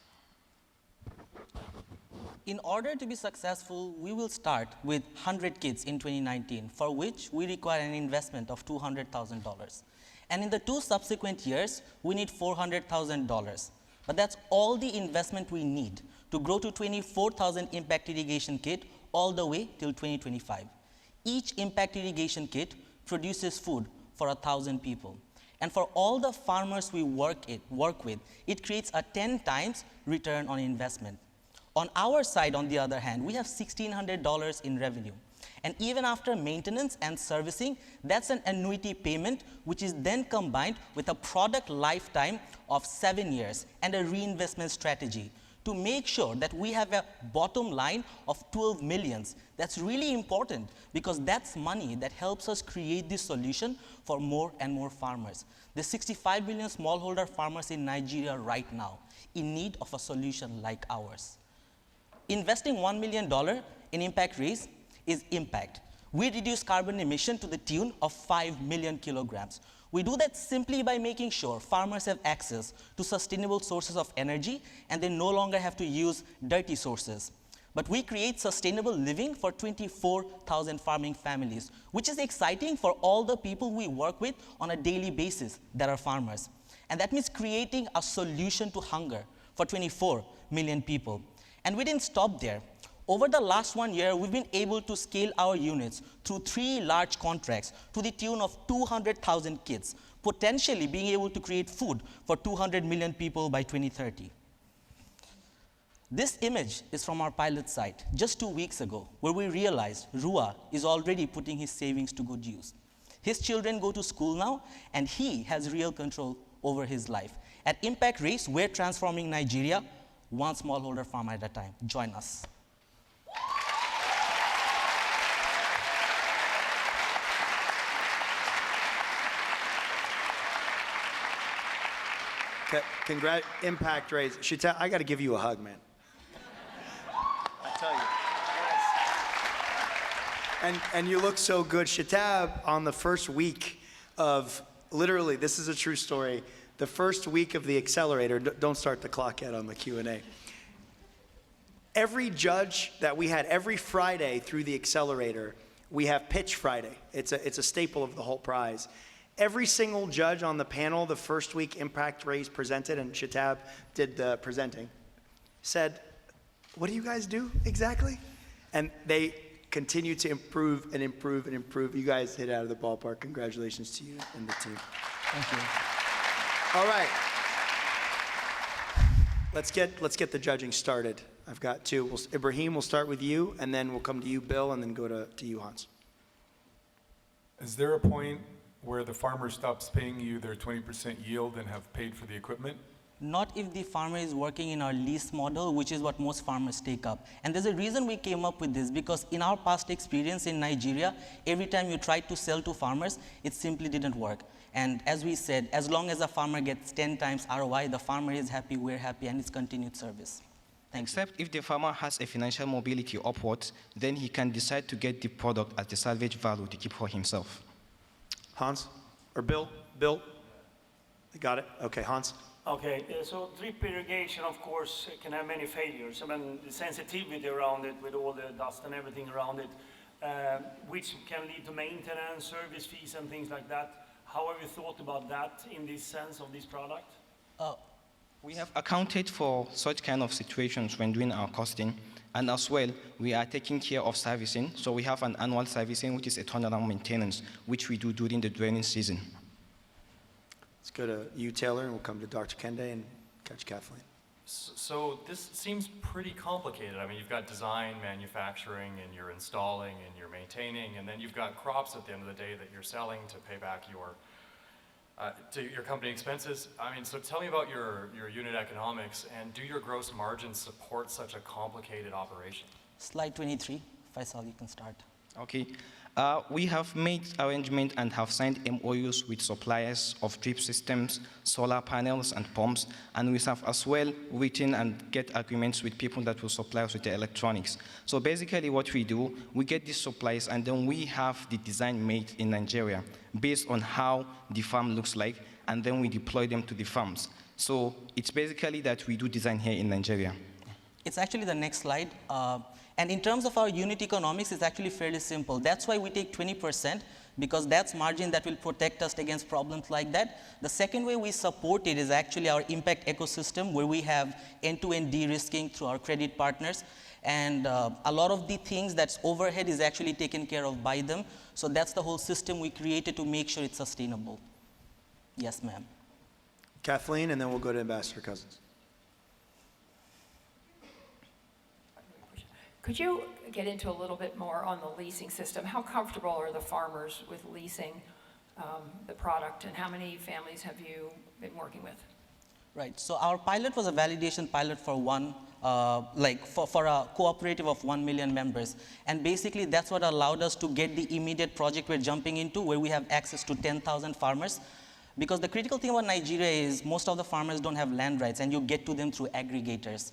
In order to be successful, we will start with 100 kits in 2019, for which we require an investment of $200,000. And in the 2 subsequent years, we need $400,000. But that's all the investment we need to grow to 24,000 impact irrigation kit all the way till 2025. Each impact irrigation kit produces food for 1,000 people. And for all the farmers we work with, it creates a 10 times return on investment. On our side, on the other hand, we have $1,600 in revenue. And even after maintenance and servicing, that's an annuity payment, which is then combined with a product lifetime of 7 years and a reinvestment strategy to make sure that we have a bottom line of 12 millions. That's really important because that's money that helps us create this solution for more and more farmers. There's 65 million smallholder farmers in Nigeria right now in need of a solution like ours. Investing $1 million in impact raise is impact. We reduce carbon emission to the tune of 5 million kilograms. We do that simply by making sure farmers have access to sustainable sources of energy and they no longer have to use dirty sources. But we create sustainable living for 24,000 farming families, which is exciting for all the people we work with on a daily basis that are farmers. And that means creating a solution to hunger for 24 million people. And we didn't stop there. Over the last 1 year, we've been able to scale our units through 3 large contracts to the tune of 200,000 kits, potentially being able to create food for 200 million people by 2030. This image is from our pilot site just 2 weeks ago, where we realized Rua is already putting his savings to good use. His children go to school now, and he has real control over his life. At Impact Race, we're transforming Nigeria one smallholder farmer at a time. Join us. Impact Race. Shitab, I got to give you a hug, man. I tell you. And you look so good. Shitab, on the first week of, literally, this is a true story, the first week of the accelerator, don't start the clock yet on the Q&A. Every judge that we had, every Friday through the accelerator, we have Pitch Friday. It's a staple of the Hult Prize. Every single judge on the panel, the first week Impact Raise presented, and Shatab did the presenting, said, what do you guys do exactly? And they continue to improve and improve and improve. You guys hit it out of the ballpark. Congratulations to you and the team. Thank you. All right. Let's get the judging started. I've got two. Ibrahim, we'll start with you, and then we'll come to you, Bill, and then go to you, Hans. Is there a point where the farmer stops paying you their 20% yield and have paid for the equipment? Not if the farmer is working in our lease model, which is what most farmers take up. And there's a reason we came up with this, because in our past experience in Nigeria, every time you tried to sell to farmers, it simply didn't work. And as we said, as long as a farmer gets 10 times ROI, the farmer is happy, we're happy, and it's continued service. Except if the farmer has a financial mobility upwards, then he can decide to get the product at the salvage value to keep for himself. Hans? Or Bill? Bill? Got it? Okay, Hans? Okay, so drip irrigation, of course, can have many failures. I mean, the sensitivity around it with all the dust and everything around it, which can lead to maintenance, service fees, and things like that. How have you thought about that in this sense of this product? We have accounted for such kind of situations when doing our costing, and as well, we are taking care of servicing. So we have an annual servicing, which is a turnaround maintenance, which we do during the draining season. Let's go to you, Taylor, and we'll come to Dr. Kende and catch Kathleen. So this seems pretty complicated. I mean, you've got design, manufacturing, and you're installing, and you're maintaining, and then you've got crops at the end of the day that you're selling to pay back your company expenses. I mean, so tell me about your unit economics, and do your gross margins support such a complicated operation? Slide 23, Faisal, you can start. Okay. We have made arrangements and have signed MOUs with suppliers of drip systems, solar panels, and pumps, and we have as well written and get agreements with people that will supply us with the electronics. So basically what we do, we get these supplies, and then we have the design made in Nigeria based on how the farm looks like, and then we deploy them to the farms. So it's basically that we do design here in Nigeria. It's actually the next slide. And in terms of our unit economics, it's actually fairly simple. That's why we take 20%, because that's margin that will protect us against problems like that. The second way we support it is actually our impact ecosystem, where we have end-to-end de-risking through our credit partners. And a lot of the things that's overhead is actually taken care of by them. So that's the whole system we created to make sure it's sustainable. Yes, ma'am. Kathleen, and then we'll go to Ambassador Cousins. Could you get into a little bit more on the leasing system? How comfortable are the farmers with leasing the product, and how many families have you been working with? Right, so our pilot was a validation pilot for one, for a cooperative of 1 million members. And basically that's what allowed us to get the immediate project we're jumping into, where we have access to 10,000 farmers. Because the critical thing about Nigeria is most of the farmers don't have land rights, and you get to them through aggregators.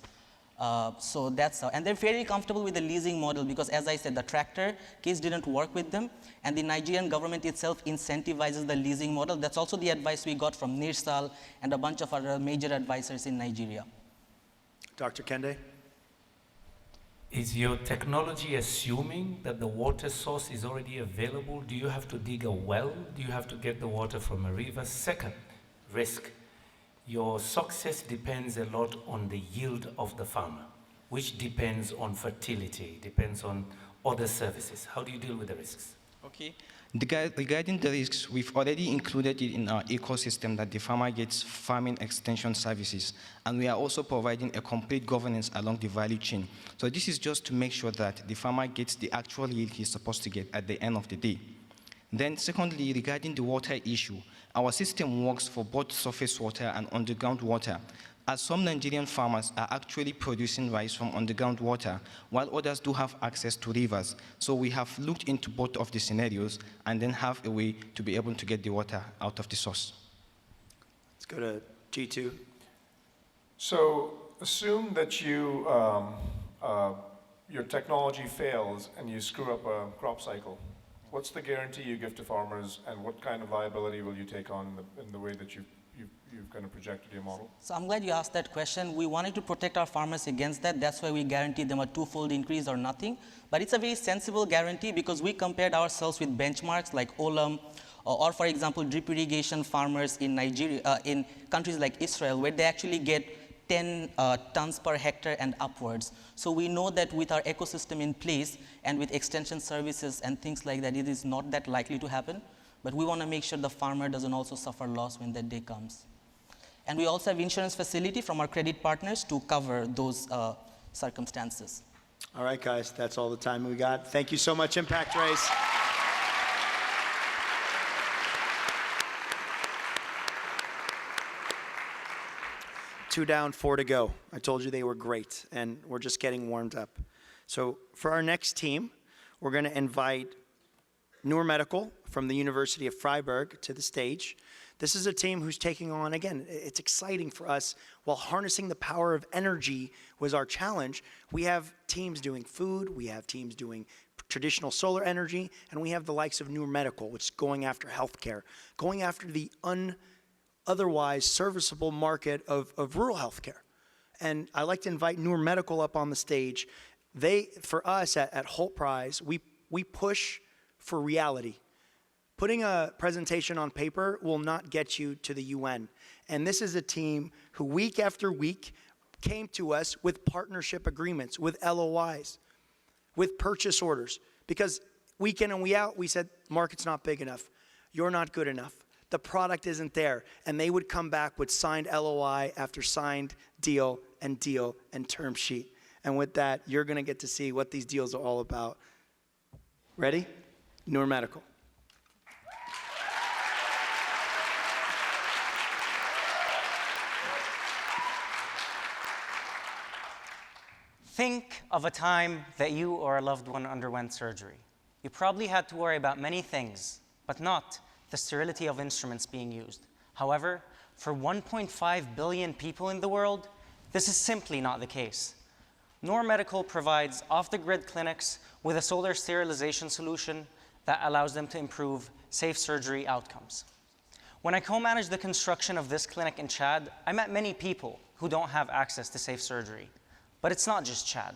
So that's how, and they're fairly comfortable with the leasing model, because as I said, the tractor case didn't work with them, and the Nigerian government itself incentivizes the leasing model. That's also the advice we got from Nirsal and a bunch of other major advisors in Nigeria. Dr. Kende? Is your technology assuming that the water source is already available? Do you have to dig a well? Do you have to get the water from a river? Second, risk. Your success depends a lot on the yield of the farmer, which depends on fertility, depends on other services. How do you deal with the risks? Okay. Regarding the risks, we've already included it in our ecosystem that the farmer gets farming extension services, and we are also providing a complete governance along the value chain. So this is just to make sure that the farmer gets the actual yield he's supposed to get at the end of the day. Then secondly, regarding the water issue, our system works for both surface water and underground water, as some Nigerian farmers are actually producing rice from underground water, while others do have access to rivers. So we have looked into both of the scenarios and then have a way to be able to get the water out of the source. Let's go to G2. So assume that you, your technology fails and you screw up a crop cycle. What's the guarantee you give to farmers, and what kind of liability will you take on in the way that you've kind of projected your model? So I'm glad you asked that question. We wanted to protect our farmers against that. That's why we guaranteed them a twofold increase or nothing. But it's a very sensible guarantee because we compared ourselves with benchmarks like Olam, or for example, drip irrigation farmers in Nigeria, in countries like Israel, where they actually get 10 tons per hectare and upwards. So we know that with our ecosystem in place and with extension services and things like that, it is not that likely to happen. But we want to make sure the farmer doesn't also suffer loss when that day comes. And we also have insurance facility from our credit partners to cover those circumstances. All right, guys, that's all the time we got. Thank you so much, Impact Race. Two down, 4 to go. I told you they were great, and we're just getting warmed up. So for our next team, we're going to invite Noor Medical from the University of Freiburg to the stage. This is a team who's taking on, again, it's exciting for us. While harnessing the power of energy was our challenge, we have teams doing food, we have teams doing traditional solar energy, and we have the likes of Noor Medical, which is going after healthcare, going after the otherwise serviceable market of rural healthcare. And I like to invite Noor Medical up on the stage. For us at Hult Prize, we push for reality. Putting a presentation on paper will not get you to the UN. And this is a team who week after week came to us with partnership agreements, with LOIs, with purchase orders. Because week in and week out, we said, market's not big enough. You're not good enough. The product isn't there. And they would come back with signed LOI after signed deal and term sheet. And with that, you're going to get to see what these deals are all about. Ready? Noor Medical. Think of a time that you or a loved one underwent surgery. You probably had to worry about many things, but not the sterility of instruments being used. However, for 1.5 billion people in the world, this is simply not the case. Noor Medical provides off-the-grid clinics with a solar sterilization solution that allows them to improve safe surgery outcomes. When I co-managed the construction of this clinic in Chad, I met many people who don't have access to safe surgery. But it's not just Chad.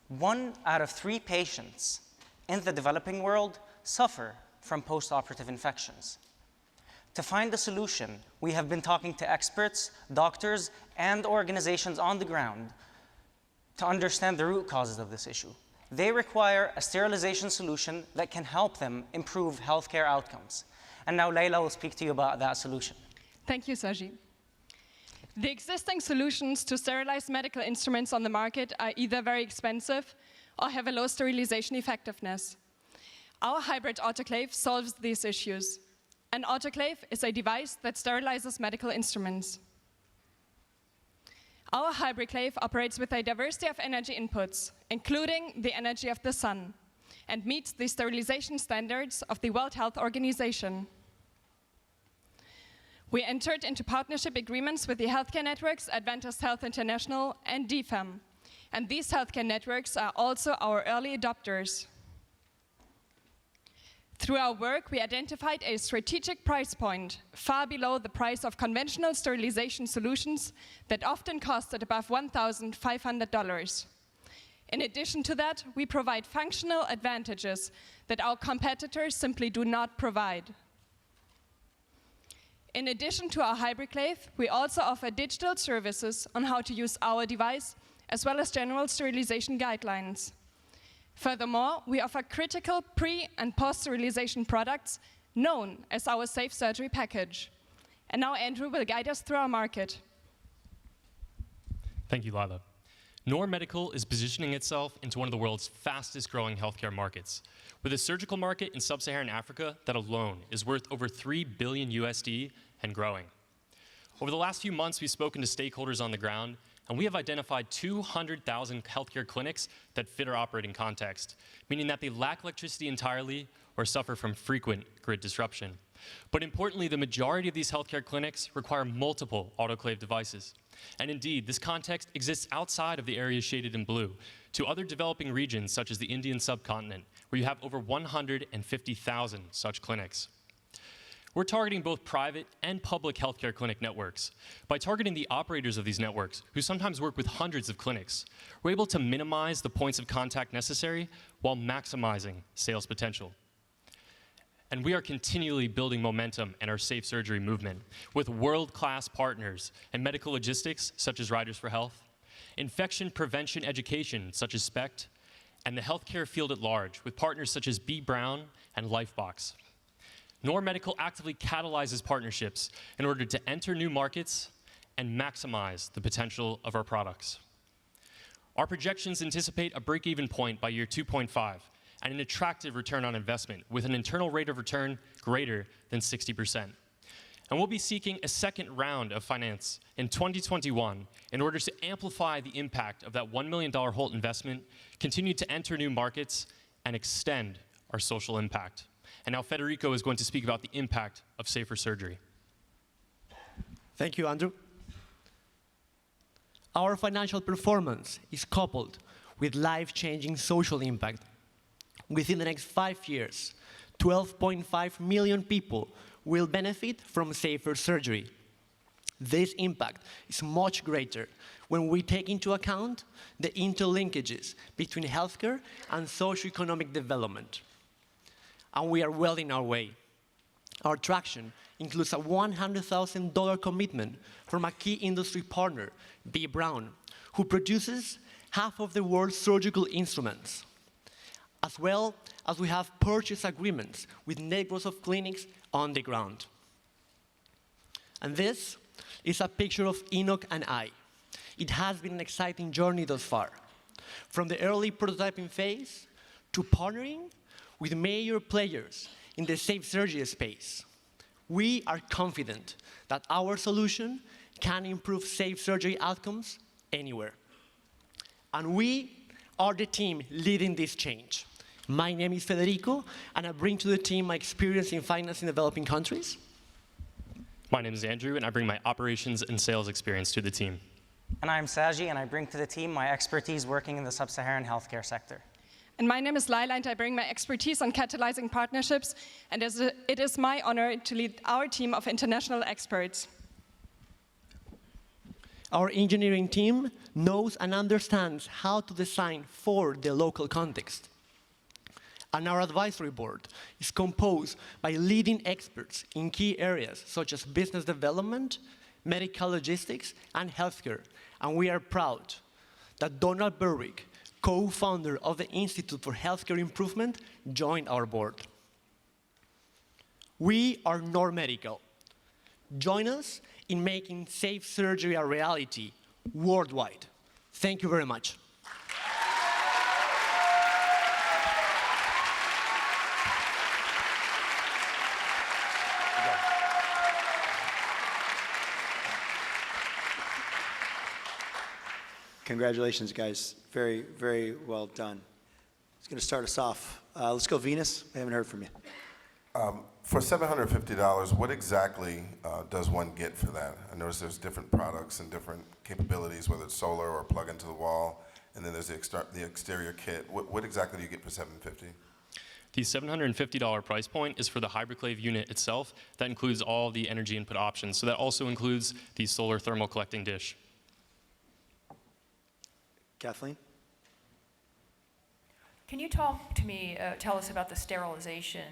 1 out of 3 patients in the developing world suffer from post-operative infections. To find a solution, we have been talking to experts, doctors, and organizations on the ground to understand the root causes of this issue. They require a sterilization solution that can help them improve healthcare outcomes. And now Layla will speak to you about that solution. Thank you, Saji. The existing solutions to sterilize medical instruments on the market are either very expensive or have a low sterilization effectiveness. Our hybrid autoclave solves these issues. An autoclave is a device that sterilizes medical instruments. Our hybridclave operates with a diversity of energy inputs, including the energy of the sun, and meets the sterilization standards of the World Health Organization. We entered into partnership agreements with the healthcare networks Adventist Health International and DFAM, and these healthcare networks are also our early adopters. Through our work, we identified a strategic price point far below the price of conventional sterilization solutions that often cost at above $1,500. In addition to that, we provide functional advantages that our competitors simply do not provide. In addition to our hybridclave, we also offer digital services on how to use our device, as well as general sterilization guidelines. Furthermore, we offer critical pre- and post-sterilization products known as our Safe Surgery Package. And now Andrew will guide us through our market. Thank you, Lila. Noor Medical is positioning itself into one of the world's fastest growing healthcare markets, with a surgical market in sub-Saharan Africa that alone is worth over $3 billion USD and growing. Over the last few months, we've spoken to stakeholders on the ground, and we have identified 200,000 healthcare clinics that fit our operating context, meaning that they lack electricity entirely or suffer from frequent grid disruption. But importantly, the majority of these healthcare clinics require multiple autoclave devices. And indeed, this context exists outside of the areas shaded in blue, to other developing regions such as the Indian subcontinent, where you have over 150,000 such clinics. We're targeting both private and public healthcare clinic networks. By targeting the operators of these networks, who sometimes work with hundreds of clinics, we're able to minimize the points of contact necessary while maximizing sales potential. And we are continually building momentum in our safe surgery movement with world-class partners in medical logistics, such as Riders for Health, infection prevention education, such as SPECT, and the healthcare field at large with partners such as B. Brown and Lifebox. Nor Medical actively catalyzes partnerships in order to enter new markets and maximize the potential of our products. Our projections anticipate a break-even point by year 2.5 and an attractive return on investment with an internal rate of return greater than 60%. And we'll be seeking a second round of finance in 2021 in order to amplify the impact of that $1 million Hult investment, continue to enter new markets, and extend our social impact. And now Federico is going to speak about the impact of safer surgery. Thank you, Andrew. Our financial performance is coupled with life-changing social impact. Within the next 5 years, 12.5 million people will benefit from safer surgery. This impact is much greater when we take into account the interlinkages between healthcare and socioeconomic development. And we are well in our way. Our traction includes a $100,000 commitment from a key industry partner, B. Brown, who produces half of the world's surgical instruments. As well as we have purchase agreements with networks of clinics on the ground. And this is a picture of Enoch and I. It has been an exciting journey thus far. From the early prototyping phase to partnering with major players in the safe surgery space. We are confident that our solution can improve safe surgery outcomes anywhere. And we are the team leading this change. My name is Federico, and I bring to the team my experience in finance in developing countries. My name is Andrew, and I bring my operations and sales experience to the team. And I'm Saji, and I bring to the team my expertise working in the sub-Saharan healthcare sector. And my name is Laila, and I bring my expertise on catalyzing partnerships, and it is my honor to lead our team of international experts. Our engineering team knows and understands how to design for the local context. And our advisory board is composed by leading experts in key areas such as business development, medical logistics, and healthcare. And we are proud that Donald Berwick, co-founder of the Institute for Healthcare Improvement, joined our board. We are Nor Medical. Join us in making safe surgery a reality worldwide. Thank you very much. Congratulations, guys. Very, very well done. It's going to start us off. Let's go, Venus. I haven't heard from you. For $750, what exactly does one get for that? I notice there's different products and different capabilities, whether it's solar or plug into the wall, and then there's the exterior kit. What exactly do you get for $750? The $750 price point is for the Hyperclave unit itself. That includes all the energy input options. So that also includes the solar thermal collecting dish. Kathleen? Can you talk to me, tell us about the sterilization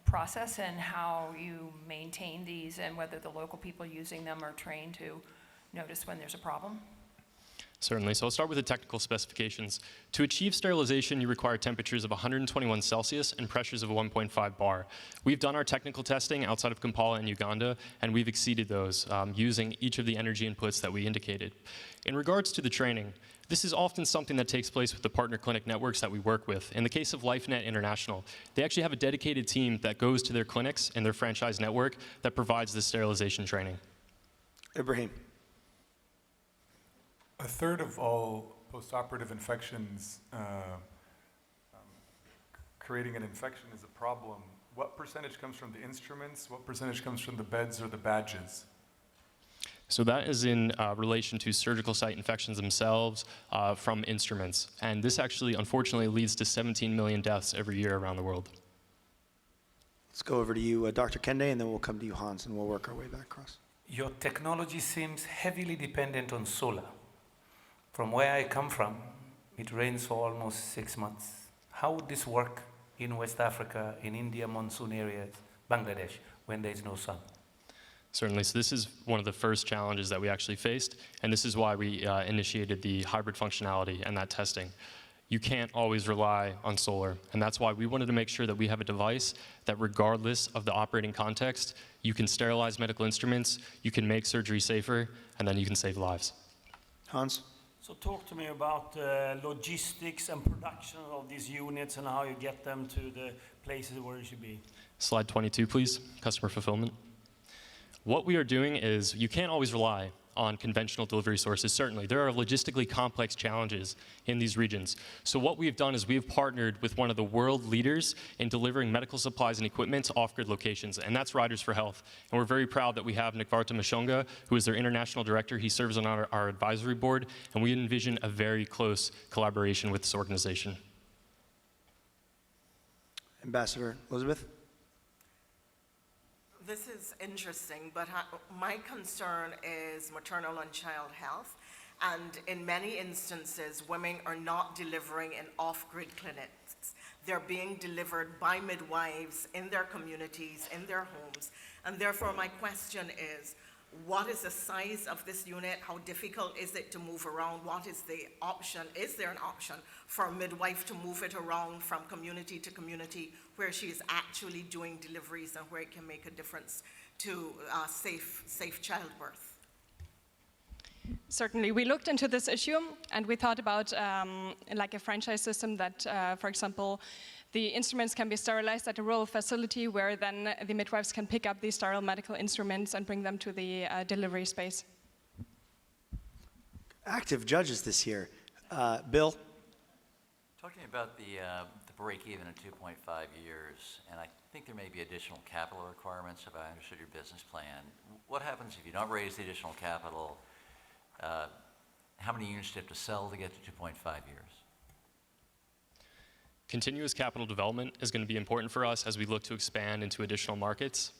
process and how you maintain these and whether the local people using them are trained to notice when there's a problem? Certainly. So I'll start with the technical specifications. To achieve sterilization, you require temperatures of 121 Celsius and pressures of 1.5 bar. We've done our technical testing outside of Kampala and Uganda, and we've exceeded those using each of the energy inputs that we indicated. In regards to the training, this is often something that takes place with the partner clinic networks that we work with. In the case of LifeNet International, they actually have a dedicated team that goes to their clinics and their franchise network that provides this sterilization training. Ibrahim. A third of all postoperative infections, creating an infection is a problem. What percentage comes from the instruments? What percentage comes from the beds or the badges? So that is in relation to surgical site infections themselves from instruments. And this actually, unfortunately, leads to 17 million deaths every year around the world. Let's go over to you, Dr. Kende, and then we'll come to you, Hans, and we'll work our way back across. Your technology seems heavily dependent on solar. From where I come from, it rains for almost 6 months. How would this work in West Africa, in India monsoon areas, Bangladesh, when there is no sun? Certainly. So this is one of the first challenges that we actually faced, and this is why we initiated the hybrid functionality and that testing. You can't always rely on solar, and that's why we wanted to make sure that we have a device that, regardless of the operating context, you can sterilize medical instruments, you can make surgery safer, and then you can save lives. Hans? So talk to me about logistics and production of these units and how you get them to the places where it should be. Slide 22, please, customer fulfillment. What we are doing is, you can't always rely on conventional delivery sources, certainly. There are logistically complex challenges in these regions. So what we've done is we've partnered with one of the world leaders in delivering medical supplies and equipment to off-grid locations, and that's Riders for Health. And we're very proud that we have Nikvarta Mashonga, who is their international director. He serves on our advisory board, and we envision a very close collaboration with this organization. Ambassador Elizabeth? This is interesting, but my concern is maternal and child health. And in many instances, women are not delivering in off-grid clinics. They're being delivered by midwives in their communities, in their homes. And therefore, my question is, what is the size of this unit? How difficult is it to move around? What is the option? Is there an option for a midwife to move it around from community to community where she is actually doing deliveries and where it can make a difference to safe childbirth? Certainly. We looked into this issue and we thought about like a franchise system that, for example, the instruments can be sterilized at a rural facility where then the midwives can pick up these sterile medical instruments and bring them to the delivery space. Active judges this year. Bill? Talking about the break-even in 2.5 years, and I think there may be additional capital requirements, if I understood your business plan. What happens if you don't raise the additional capital? How many units do you have to sell to get to 2.5 years? Continuous capital development is going to be important for us as we look to expand into additional markets.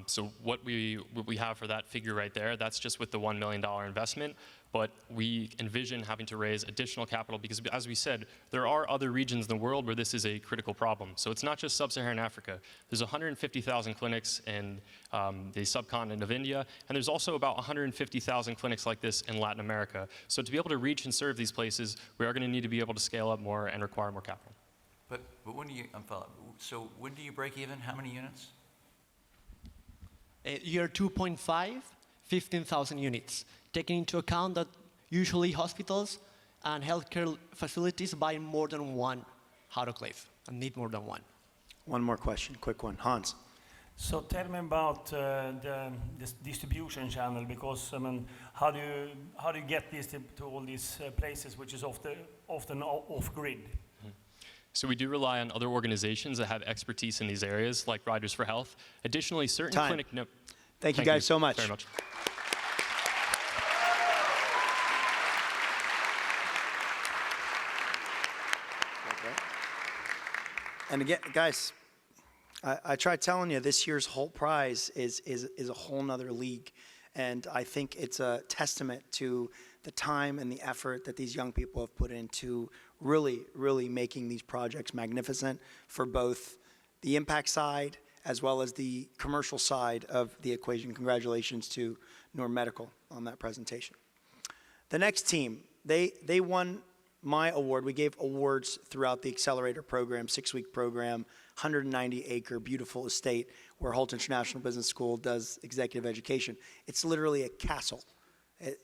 So what we have for that figure right there, that's just with the $1 million investment, but we envision having to raise additional capital because, as we said, there are other regions in the world where this is a critical problem. So it's not just sub-Saharan Africa. There's 150,000 clinics in the subcontinent of India, and there's also about 150,000 clinics like this in Latin America. So to be able to reach and serve these places, we are going to need to be able to scale up more and require more capital. But when do you, so when do you break even? How many units? Year 2.5, 15,000 units, taking into account that usually hospitals and healthcare facilities buy more than one autoclave and need more than one. One more question, quick one. Hans. So tell me about this distribution channel, because I mean, how do you get this to all these places which is often off-grid? So we do rely on other organizations that have expertise in these areas, like Riders for Health. Additionally, certain clinic... No, Thank you guys so much. Very much. And again, guys, I tried telling you this year's Hult Prize is a whole nother league. And I think it's a testament to the time and the effort that these young people have put into really making these projects magnificent for both the impact side as well as the commercial side of the equation. Congratulations to Noor Medical on that presentation. The next team, they won my award. We gave awards throughout the Accelerator program, 6-week program, 190-acre beautiful estate where Hult International Business School does executive education. It's literally a castle.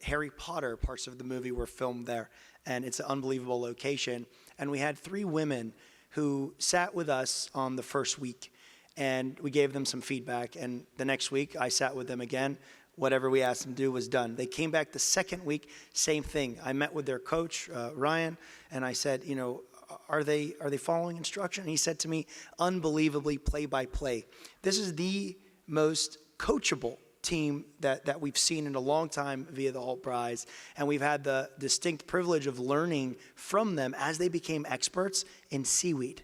Harry Potter parts of the movie were filmed there, and it's an unbelievable location. And we had 3 women who sat with us on the first week, and we gave them some feedback. And the next week, I sat with them again. Whatever we asked them to do was done. They came back the second week, same thing. I met with their coach, Ryan, and I said, you know, are they following instruction? And he said to me, unbelievably play by play. This is the most coachable team that we've seen in a long time via the Hult Prize, and we've had the distinct privilege of learning from them as they became experts in seaweed.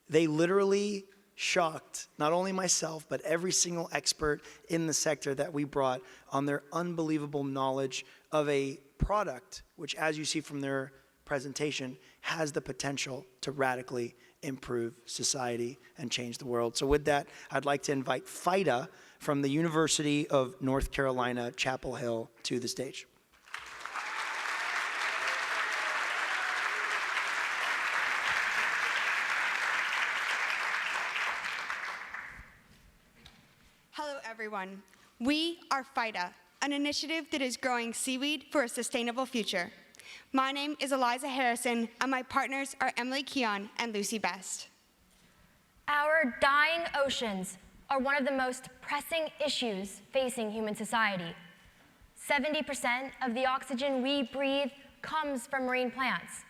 They literally shocked not only myself, but every single expert in the sector that we brought on their unbelievable knowledge of a product, which, as you see from their presentation, has the potential to radically improve society and change the world. So with that, I'd like to invite FIDA from the University of North Carolina, Chapel Hill, to the stage. Hello, everyone. We are FIDA, an initiative that is growing seaweed for a sustainable future. My name is Eliza Harrison, and my partners are Emily Keon and Lucy Best. Our dying oceans are one of the most pressing issues facing human society. 70% of the oxygen we breathe comes from marine plants.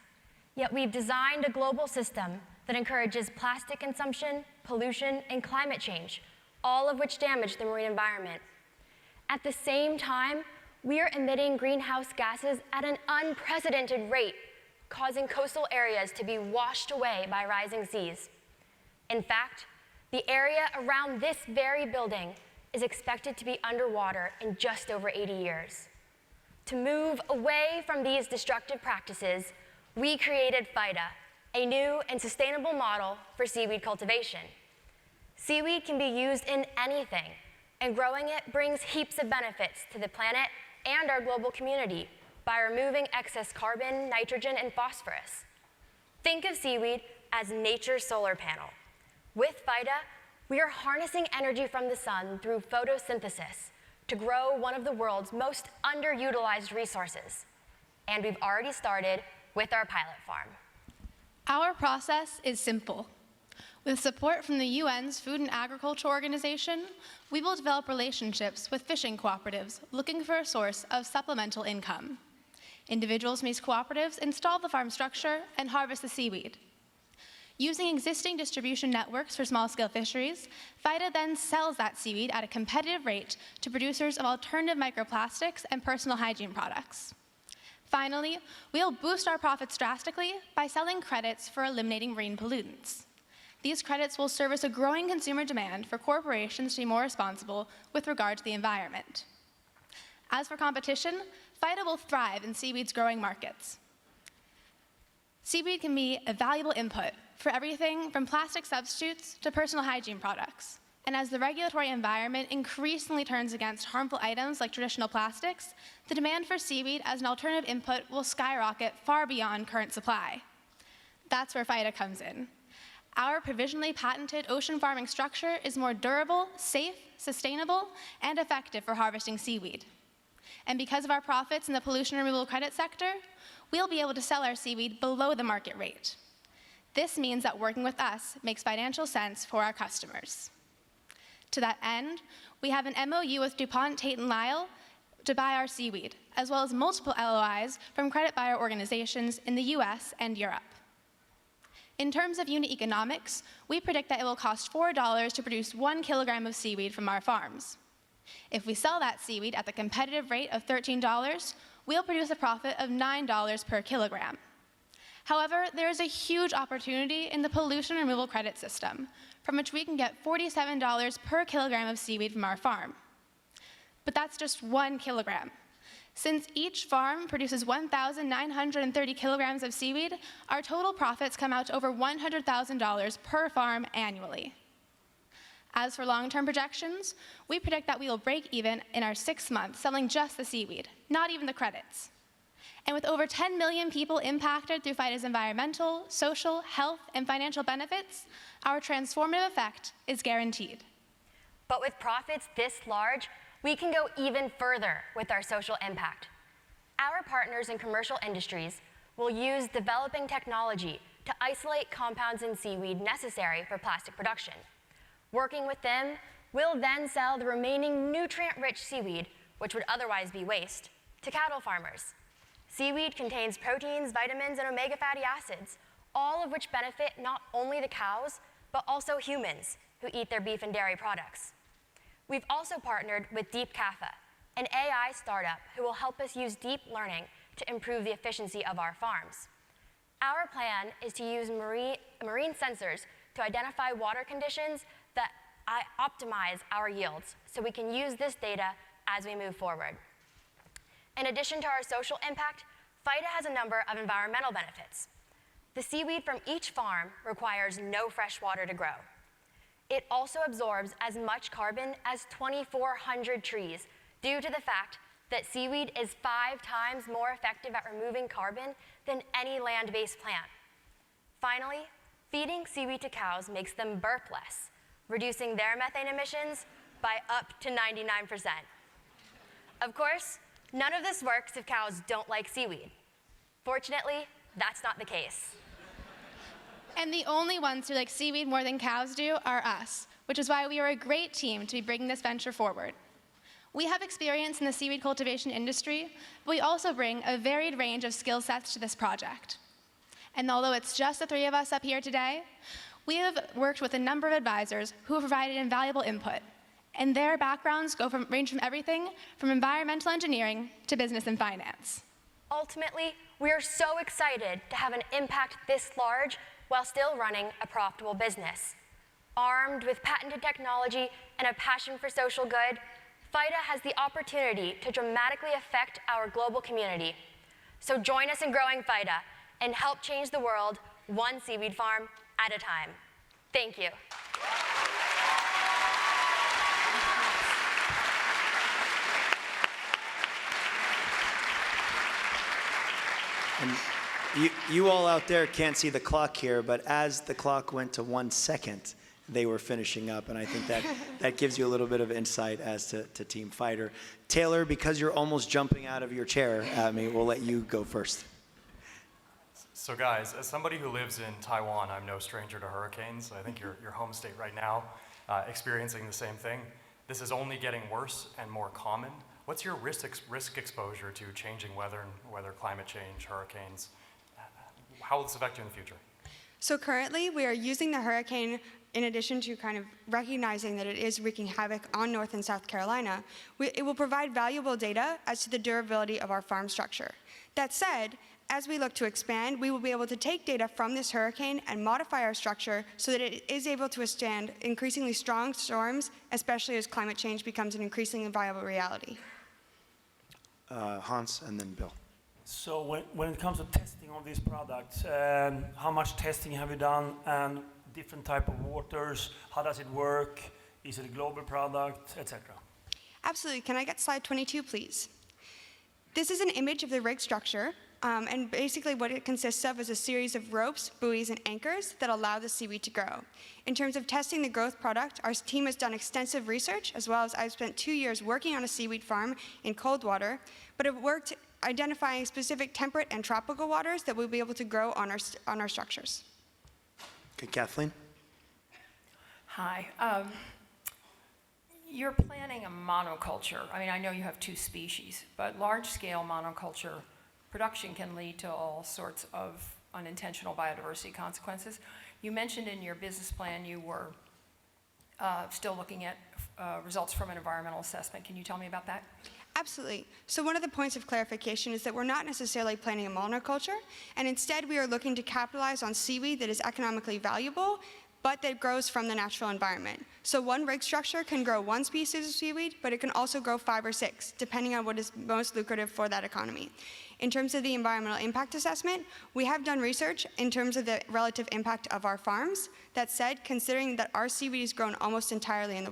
Yet we've designed a global system that encourages plastic consumption, pollution, and climate change, all of which damage the marine environment. At the same time, we are emitting greenhouse gases at an unprecedented rate, causing coastal areas to be washed away by rising seas. In fact, the area around this very building is expected to be underwater in just over 80 years. To move away from these destructive practices, we created FIDA, a new and sustainable model for seaweed cultivation. Seaweed can be used in anything, and growing it brings heaps of benefits to the planet and our global community by removing excess carbon, nitrogen, and phosphorus. Think of seaweed as nature's solar panel. With FIDA, we are harnessing energy from the sun through photosynthesis to grow one of the world's most underutilized resources. And we've already started with our pilot farm. Our process is simple. With support from the UN's Food and Agriculture Organization, we will develop relationships with fishing cooperatives looking for a source of supplemental income. Individuals from these cooperatives install the farm structure and harvest the seaweed. Using existing distribution networks for small-scale fisheries, FIDA then sells that seaweed at a competitive rate to producers of alternative microplastics and personal hygiene products. Finally, we'll boost our profits drastically by selling credits for eliminating marine pollutants. These credits will service a growing consumer demand for corporations to be more responsible with regard to the environment. As for competition, FIDA will thrive in seaweed's growing markets. Seaweed can be a valuable input for everything from plastic substitutes to personal hygiene products. And as the regulatory environment increasingly turns against harmful items like traditional plastics, the demand for seaweed as an alternative input will skyrocket far beyond current supply. That's where FIDA comes in. Our provisionally patented ocean farming structure is more durable, safe, sustainable, and effective for harvesting seaweed. And because of our profits in the pollution removal credit sector, we'll be able to sell our seaweed below the market rate. This means that working with us makes financial sense for our customers. To that end, we have an MOU with DuPont, Tate & Lyle to buy our seaweed, as well as multiple LOIs from credit buyer organizations in the US and Europe. In terms of unit economics, we predict that it will cost $4 to produce 1 kilogram of seaweed from our farms. If we sell that seaweed at the competitive rate of $13, we'll produce a profit of $9 per kilogram. However, there is a huge opportunity in the pollution removal credit system, from which we can get $47 per kilogram of seaweed from our farm. But that's just 1 kilogram. Since each farm produces 1,930 kilograms of seaweed, our total profits come out to over $100,000 per farm annually. As for long-term projections, we predict that we will break even in our 6 months selling just the seaweed, not even the credits. And with over 10 million people impacted through FIDA's environmental, social, health, and financial benefits, our transformative effect is guaranteed. But with profits this large, we can go even further with our social impact. Our partners in commercial industries will use developing technology to isolate compounds in seaweed necessary for plastic production. Working with them, we'll then sell the remaining nutrient-rich seaweed, which would otherwise be waste, to cattle farmers. Seaweed contains proteins, vitamins, and omega fatty acids, all of which benefit not only the cows, but also humans who eat their beef and dairy products. We've also partnered with Deep Kappa, an AI startup who will help us use deep learning to improve the efficiency of our farms. Our plan is to use marine sensors to identify water conditions that optimize our yields, so we can use this data as we move forward. In addition to our social impact, FIDA has a number of environmental benefits. The seaweed from each farm requires no fresh water to grow. It also absorbs as much carbon as 2,400 trees due to the fact that seaweed is 5 times more effective at removing carbon than any land-based plant. Finally, feeding seaweed to cows makes them burp less, reducing their methane emissions by up to 99%. Of course, none of this works if cows don't like seaweed. Fortunately, that's not the case. And the only ones who like seaweed more than cows do are us, which is why we are a great team to be bringing this venture forward. We have experience in the seaweed cultivation industry, but we also bring a varied range of skill sets to this project. And although it's just the 3 of us up here today, we have worked with a number of advisors who have provided invaluable input, and their backgrounds range from everything from environmental engineering to business and finance. Ultimately, we are so excited to have an impact this large while still running a profitable business. Armed with patented technology and a passion for social good, FIDA has the opportunity to dramatically affect our global community. So join us in growing FIDA and help change the world one seaweed farm at a time. Thank you. And you all out there can't see the clock here, but as the clock went to 1 second, they were finishing up, and I think that gives you a little bit of insight as to Team Fighter. Taylor, because you're almost jumping out of your chair at me, we'll let you go first. So guys, as somebody who lives in Taiwan, I'm no stranger to hurricanes. I think your home state right now, experiencing the same thing. This is only getting worse and more common. What's your risk exposure to changing weather, climate change, hurricanes? How will this affect you in the future? So currently, we are using the hurricane in addition to kind of recognizing that it is wreaking havoc on North and South Carolina. It will provide valuable data as to the durability of our farm structure. That said, as we look to expand, we will be able to take data from this hurricane and modify our structure so that it is able to withstand increasingly strong storms, especially as climate change becomes an increasingly viable reality. Hans, and then Bill. So when it comes to testing of these products, how much testing have you done, and different type of waters, how does it work, is it a global product, etc.? Absolutely. Can I get slide 22, please? This is an image of the rig structure, and basically what it consists of is a series of ropes, buoys, and anchors that allow the seaweed to grow. In terms of testing the growth product, our team has done extensive research, as well as I've spent 2 years working on a seaweed farm in cold water, but have worked identifying specific temperate and tropical waters that we'll be able to grow on our structures. Okay, Kathleen. Hi. You're planning a monoculture. I mean, I know you have 2 species, but large-scale monoculture production can lead to all sorts of unintentional biodiversity consequences. You mentioned in your business plan you were still looking at results from an environmental assessment. Can you tell me about that? Absolutely. So one of the points of clarification is that we're not necessarily planning a monoculture, and instead we are looking to capitalize on seaweed that is economically valuable, but that grows from the natural environment. So one rig structure can grow 1 species of seaweed, but it can also grow 5 or 6, depending on what is most lucrative for that economy. In terms of the environmental impact assessment, we have done research in terms of the relative impact of our farms. That said, considering that our seaweed is grown almost entirely in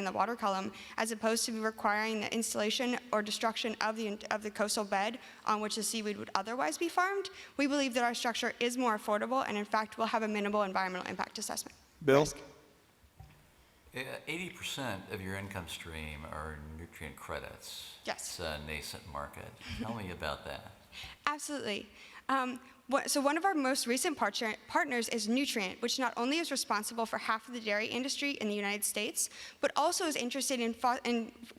the water column, as opposed to requiring the installation or destruction of the coastal bed on which the seaweed would otherwise be farmed, we believe that our structure is more affordable and in fact will have a minimal environmental impact assessment. Bill? 80% of your income stream are nutrient credits. Yes. It's a nascent market. Tell me about that. Absolutely. So one of our most recent partners is Nutrient, which not only is responsible for half of the dairy industry in the United States, but also is interested in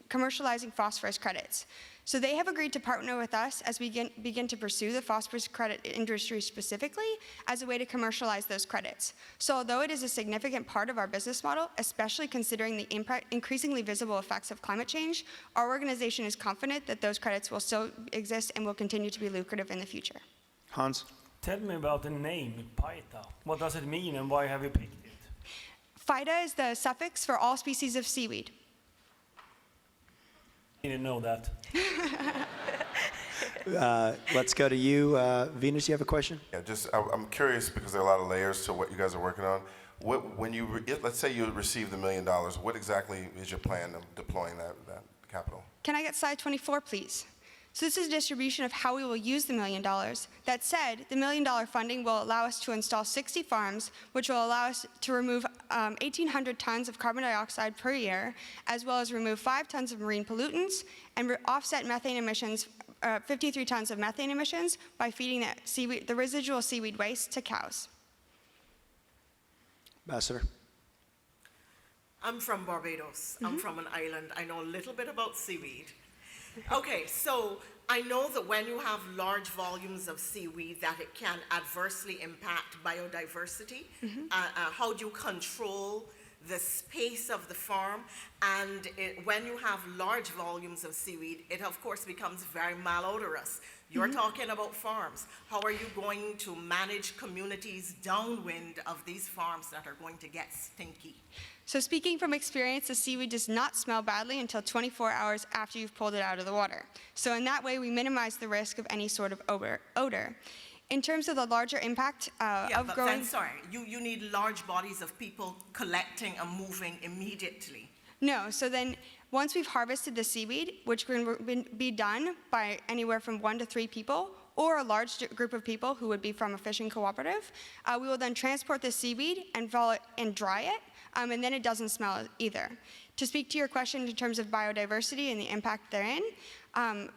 commercializing phosphorus credits. So they have agreed to partner with us as we begin to pursue the phosphorus credit industry specifically as a way to commercialize those credits. So although it is a significant part of our business model, especially considering the increasingly visible effects of climate change, our organization is confident that those credits will still exist and will continue to be lucrative in the future. Hans? Tell me about the name, Paita. What does it mean and why have you picked it? Phyta is the suffix for all species of seaweed. I didn't know that. Let's go to you. Venus, you have a question? Yeah, I'm curious because there are a lot of layers to what you guys are working on. Let's say you receive the $1 million, what exactly is your plan of deploying that capital? Can I get slide 24, please? So this is a distribution of how we will use the $1 million. That said, the $1 million funding will allow us to install 60 farms, which will allow us to remove 1,800 tons of carbon dioxide per year, as well as remove 5 tons of marine pollutants and offset methane emissions, 53 tons of methane emissions by feeding the residual seaweed waste to cows. Ambassador? I'm from Barbados. I'm from an island. I know a little bit about seaweed. Okay, so I know that when you have large volumes of seaweed that it can adversely impact biodiversity. How do you control the space of the farm? And when you have large volumes of seaweed, it of course becomes very malodorous. You're talking about farms. How are you going to manage communities downwind of these farms that are going to get stinky? So speaking from experience, the seaweed does not smell badly until 24 hours after you've pulled it out of the water. So in that way, we minimize the risk of any sort of odor. In terms of the larger impact of growing... Then, sorry, you need large bodies of people collecting and moving immediately. No, so then once we've harvested the seaweed, which can be done by anywhere from 1 to 3 people, or a large group of people who would be from a fishing cooperative, we will then transport the seaweed and dry it, and then it doesn't smell either. To speak to your question in terms of biodiversity and the impact therein,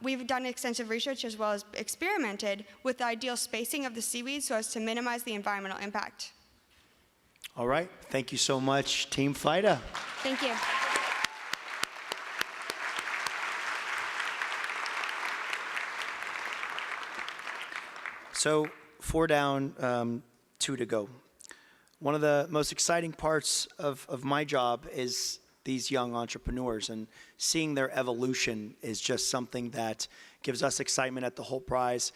we've done extensive research as well as experimented with the ideal spacing of the seaweed so as to minimize the environmental impact. All right. Thank you so much, Team Phyta. Thank you. So 4 down, 2 to go. One of the most exciting parts of my job is these young entrepreneurs, and seeing their evolution is just something that gives us excitement at the Hult Prize.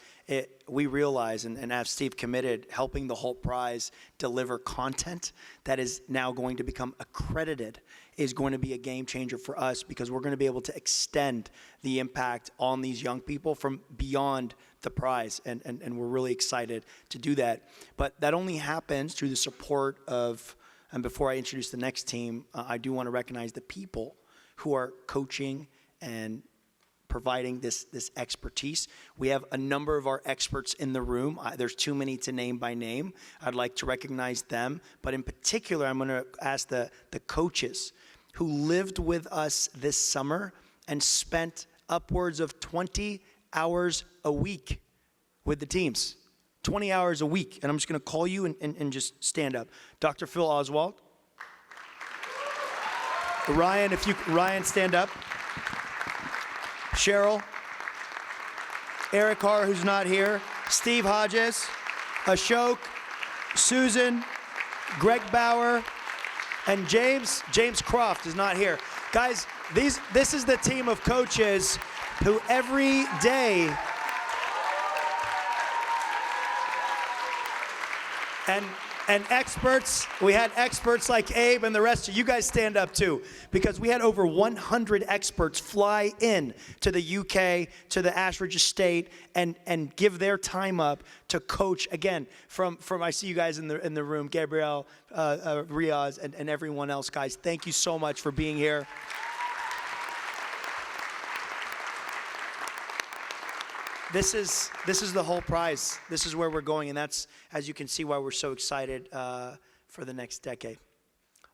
We realize, and have Steve committed, helping the Hult Prize deliver content that is now going to become accredited is going to be a game changer for us, because we're going to be able to extend the impact on these young people from beyond the prize, and we're really excited to do that. But that only happens through the support of, and before I introduce the next team, I do want to recognize the people who are coaching and providing this expertise. We have a number of our experts in the room. There's too many to name by name. I'd like to recognize them, but in particular, I'm going to ask the coaches who lived with us this summer and spent upwards of 20 hours a week with the teams. 20 hours a week. And I'm just going to call you and just stand up. Dr. Phil Oswald. Ryan, stand up. Cheryl. Eric Carr, who's not here. Steve Hodges. Ashok. Susan. Greg Bauer. And James Croft is not here. Guys, this is the team of coaches who every day and experts, we had experts like Abe and the rest of you guys stand up too, because we had over 100 experts fly in to the UK, to the Ashridge Estate, and give their time up to coach, again, from I see you guys in the room, Gabrielle, Riaz, and everyone else. Guys, thank you so much for being here. This is the Hult Prize. This is where we're going, and that's, as you can see, why we're so excited for the next decade.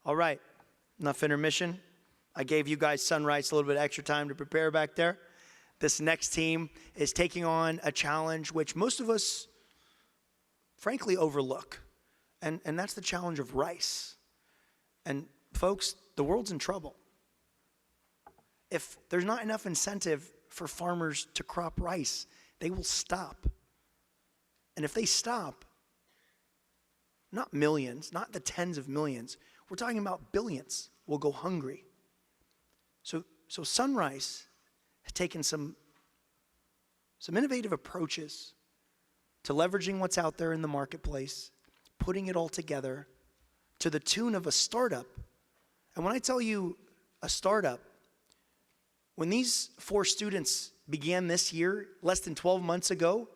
All right, enough intermission. I gave you guys Sunrise a little bit extra time to prepare back there. This next team is taking on a challenge which most of us frankly overlook. And that's the challenge of rice. And folks, the world's in trouble. If there's not enough incentive for farmers to crop rice, they will stop. And if they stop, not millions, not the tens of millions, we're talking about billions will go hungry. So Sunrise has taken some innovative approaches to leveraging what's out there in the marketplace, putting it all together to the tune of a startup. And when I tell you a startup, when these 4 students began this year, less than 12 months ago,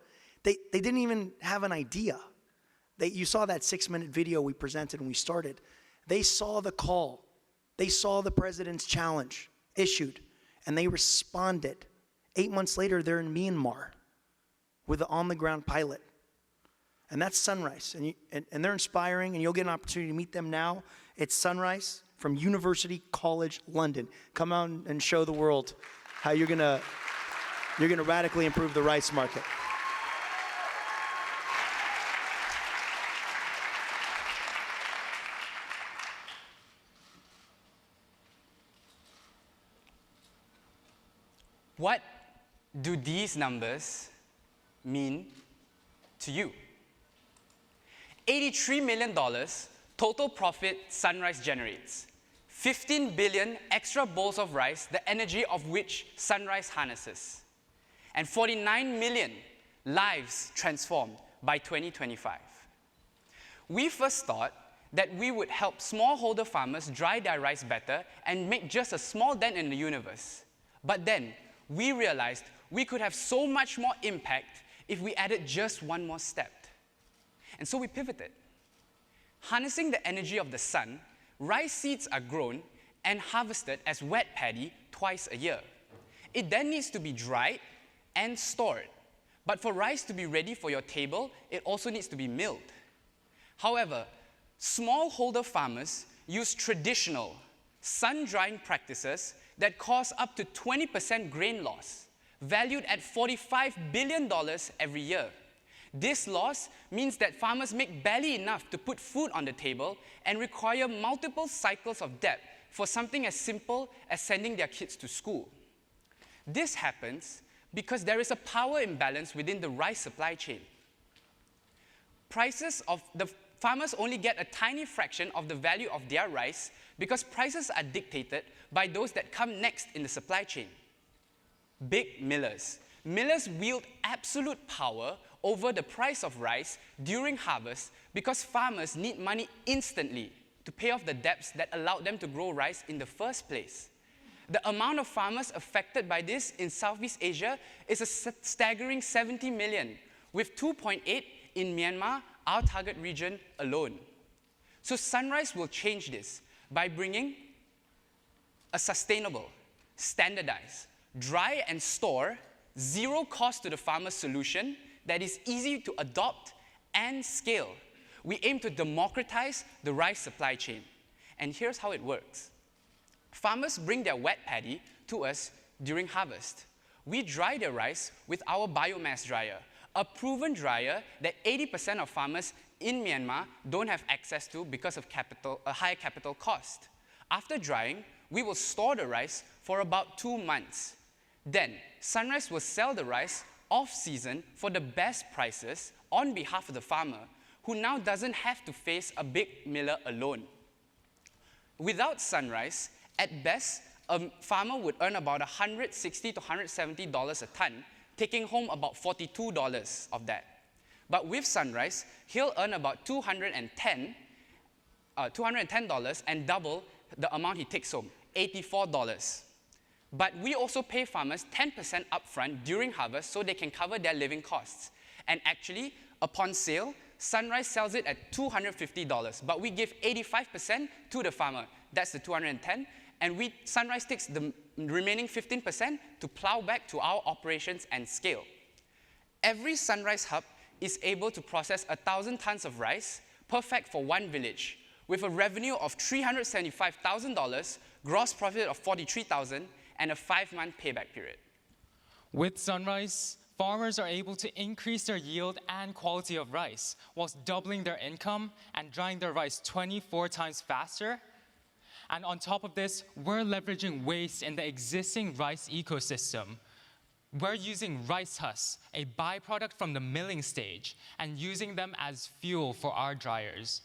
they didn't even have an idea. You saw that 6-minute video we presented when we started. They saw the call. They saw the president's challenge issued, and they responded. 8 months later, they're in Myanmar with an on-the-ground pilot. And that's Sunrise. And they're inspiring, and you'll get an opportunity to meet them now. It's Sunrise from University College London. Come out and show the world how you're gonna radically improve the rice market. What do these numbers mean to you? $83 million total profit Sunrise generates. 15 billion extra bowls of rice, the energy of which Sunrise harnesses. And 49 million lives transformed by 2025. We first thought that we would help smallholder farmers dry their rice better and make just a small dent in the universe. But then, we realized we could have so much more impact if we added just one more step. And so we pivoted. Harnessing the energy of the sun, rice seeds are grown and harvested as wet paddy twice a year. It then needs to be dried and stored. But for rice to be ready for your table, it also needs to be milled. However, smallholder farmers use traditional sun-drying practices that cause up to 20% grain loss, valued at $45 billion every year. This loss means that farmers make barely enough to put food on the table and require multiple cycles of debt for something as simple as sending their kids to school. This happens because there is a power imbalance within the rice supply chain. Farmers only get a tiny fraction of the value of their rice because prices are dictated by those that come next in the supply chain. Big millers. Millers wield absolute power over the price of rice during harvest because farmers need money instantly to pay off the debts that allowed them to grow rice in the first place. The amount of farmers affected by this in Southeast Asia is a staggering 70 million, with 2.8 in Myanmar, our target region alone. So Sunrise will change this by bringing a sustainable, standardized, dry and store, zero cost to the farmer solution that is easy to adopt and scale. We aim to democratize the rice supply chain. And here's how it works. Farmers bring their wet paddy to us during harvest. We dry their rice with our biomass dryer, a proven dryer that 80% of farmers in Myanmar don't have access to because of a high capital cost. After drying, we will store the rice for about 2 months. Then, Sunrise will sell the rice off-season for the best prices on behalf of the farmer, who now doesn't have to face a big miller alone. Without Sunrise, at best, a farmer would earn about $160 to $170 a ton, taking home about $42 of that. But with Sunrise, he'll earn about $210 and double the amount he takes home, $84. But we also pay farmers 10% upfront during harvest so they can cover their living costs. And actually, upon sale, Sunrise sells it at $250, but we give 85% to the farmer. That's the $210, and Sunrise takes the remaining 15% to plow back to our operations and scale. Every Sunrise hub is able to process 1,000 tons of rice, perfect for one village, with a revenue of $375,000, gross profit of $43,000, and a 5-month payback period. With Sunrise, Farmers are able to increase their yield and quality of rice whilst doubling their income and drying their rice 24 times faster. And on top of this, we're leveraging waste in the existing rice ecosystem. We're using rice husks, a byproduct from the milling stage, and using them as fuel for our dryers.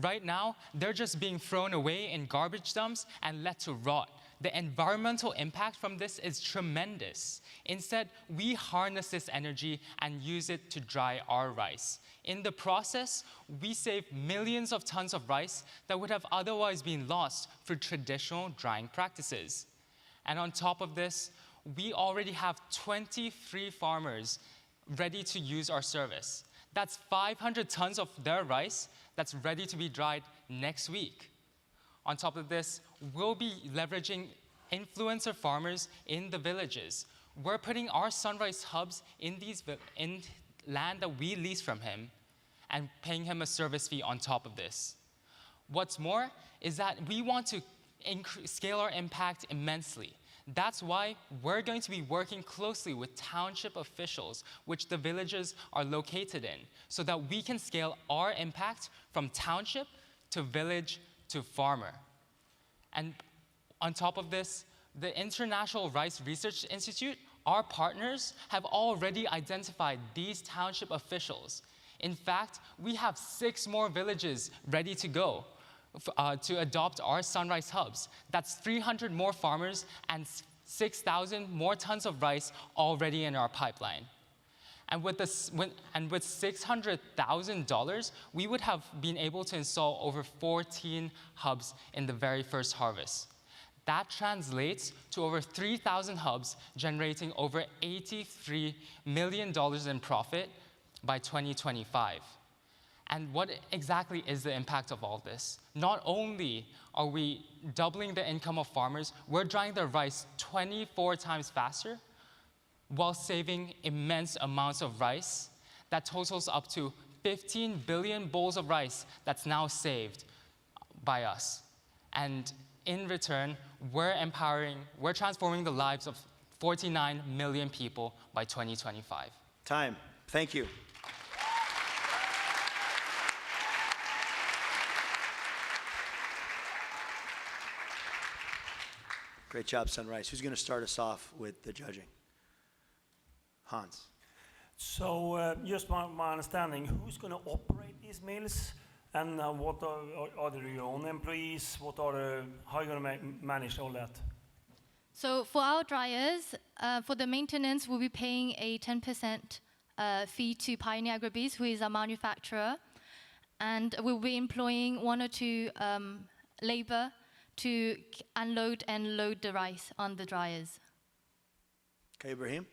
Right now, they're just being thrown away in garbage dumps and let to rot. The environmental impact from this is tremendous. Instead, we harness this energy and use it to dry our rice. In the process, we save millions of tons of rice that would have otherwise been lost through traditional drying practices. And on top of this, we already have 23 farmers ready to use our service. That's 500 tons of their rice that's ready to be dried next week. On top of this, we'll be leveraging influencer farmers in the villages. We're putting our sunrise hubs in land that we lease from him and paying him a service fee on top of this. What's more is that we want to scale our impact immensely. That's why we're going to be working closely with township officials, which the villages are located in, so that we can scale our impact from township to village to farmer. And on top of this, the International Rice Research Institute, our partners, have already identified these township officials. In fact, we have 6 more villages ready to go to adopt our sunrise hubs. That's 300 more farmers and 6,000 more tons of rice already in our pipeline. And with $600,000, we would have been able to install over 14 hubs in the very first harvest. That translates to over 3,000 hubs, generating over $83 million in profit by 2025. And what exactly is the impact of all this? Not only are we doubling the income of farmers, we're drying their rice 24 times faster while saving immense amounts of rice that totals up to 15 billion bowls of rice that's now saved by us. And in return, we're transforming the lives of 49 million people by 2025. Time. Thank you. Great job, Sunrise. Who's going to start us off with the judging? Hans. So just my understanding, who's going to operate these mills? And what are they your own employees? How are you going to manage all that? So for our dryers, for the maintenance, we'll be paying a 10% fee to Pioneer Agribees, who is our manufacturer. And we'll be employing 1 or 2 labor to unload and load the rice on the dryers. Okay, Ibrahim?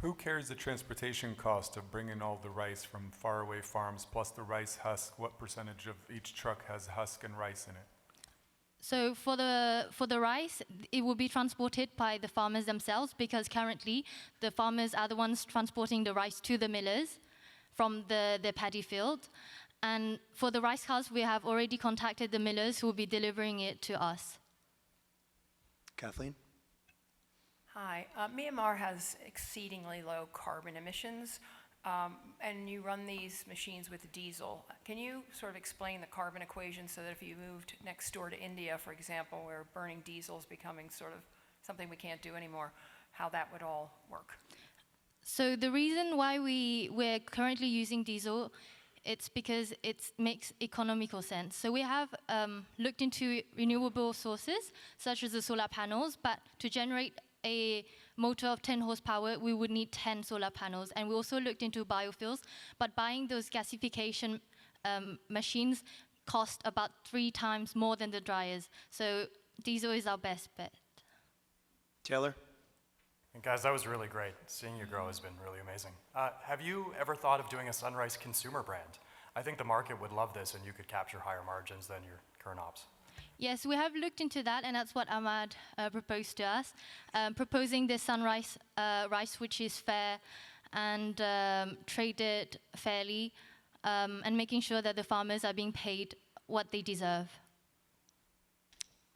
Who carries the transportation cost of bringing all the rice from faraway farms, plus the rice husk? What percentage of each truck has husk and rice in it? So for the rice, it will be transported by the farmers themselves, because currently the farmers are the ones transporting the rice to the millers from the paddy field. And for the rice hulls, we have already contacted the millers who will be delivering it to us. Kathleen? Hi. Myanmar has exceedingly low carbon emissions, and you run these machines with diesel. Can you sort of explain the carbon equation so that if you moved next door to India, for example, where burning diesel is becoming sort of something we can't do anymore, how that would all work? So the reason why we're currently using diesel, it's because it makes economical sense. So we have looked into renewable sources, such as the solar panels, but to generate a motor of 10 horsepower, we would need 10 solar panels. And we also looked into biofuels, but buying those gasification machines cost about 3 times more than the dryers. So diesel is our best bet. Taylor? And guys, that was really great. Seeing you grow has been really amazing. Have you ever thought of doing a Sunrise consumer brand? I think the market would love this, and you could capture higher margins than your current ops. Yes, we have looked into that, and that's what Ahmad proposed to us, proposing the Sunrise rice, which is fair and traded fairly, and making sure that the farmers are being paid what they deserve.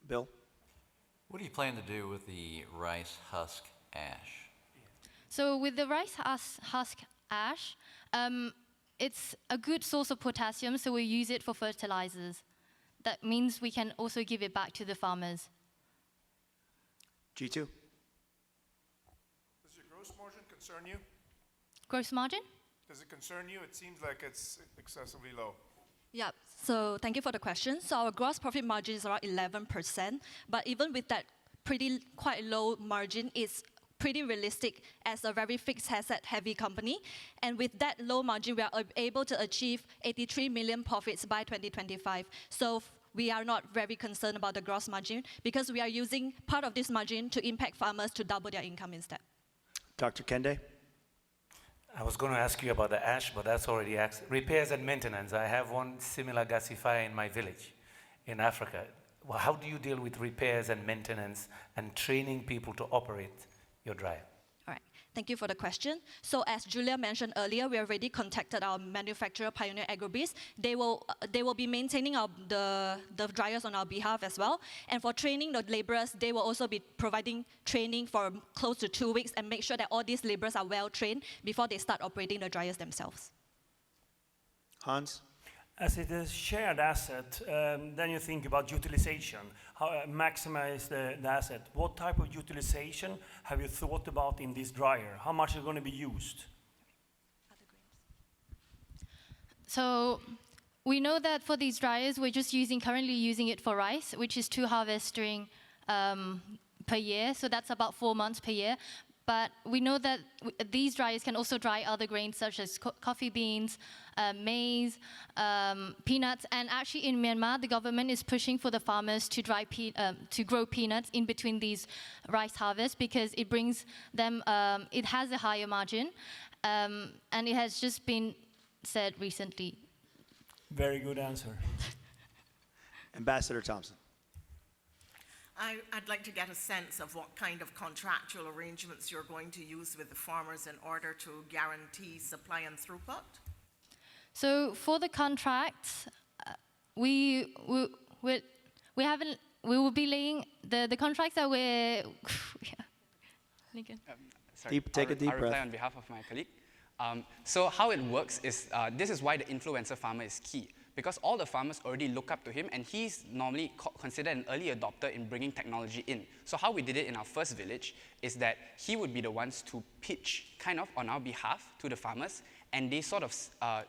Bill? What do you plan to do with the rice husk ash? So with the rice husk ash, it's a good source of potassium, so we use it for fertilizers. That means we can also give it back to the farmers. G2. Does your gross margin concern you? Gross margin? Does it concern you? It seems like it's excessively low. Yeah, so thank you for the question. So our gross profit margin is around 11%, but even with that quite low margin, it's pretty realistic as a very fixed asset heavy company. And with that low margin, we are able to achieve 83 million profits by 2025. So we are not very concerned about the gross margin because we are using part of this margin to impact farmers to double their income instead. Dr. Kende? I was going to ask you about the ash, but that's already asked. Repairs and maintenance. I have one similar gasifier in my village in Africa. Well, how do you deal with repairs and maintenance and training people to operate your dryer? All right, thank you for the question. So as Julia mentioned earlier, we already contacted our manufacturer, Pioneer Agrobis. They will be maintaining the dryers on our behalf as well. And for training the laborers, they will also be providing training for close to 2 weeks and make sure that all these laborers are well trained before they start operating the dryers themselves. Hans? As it is shared asset, then you think about utilization, how maximize the asset. What type of utilization have you thought about in this dryer? How much is going to be used? So we know that for these dryers, we're just currently using it for rice, which is 2 harvests per year. So that's about 4 months per year. But we know that these dryers can also dry other grains such as coffee beans, maize, peanuts. And actually in Myanmar, the government is pushing for the farmers to grow peanuts in between these rice harvests because it brings them, it has a higher margin. And it has just been said recently. Very good answer. Ambassador Thompson. I'd like to get a sense of what kind of contractual arrangements you're going to use with the farmers in order to guarantee supply and throughput. So for the contracts, we will be laying the contracts that we're. Sorry, Take a deep I'll breath. reply on behalf of my colleague. So how it works is, this is why the influencer farmer is key. Because all the farmers already look up to him, and he's normally considered an early adopter in bringing technology in. So how we did it in our first village is that he would be the ones to pitch kind of on our behalf to the farmers, and they sort of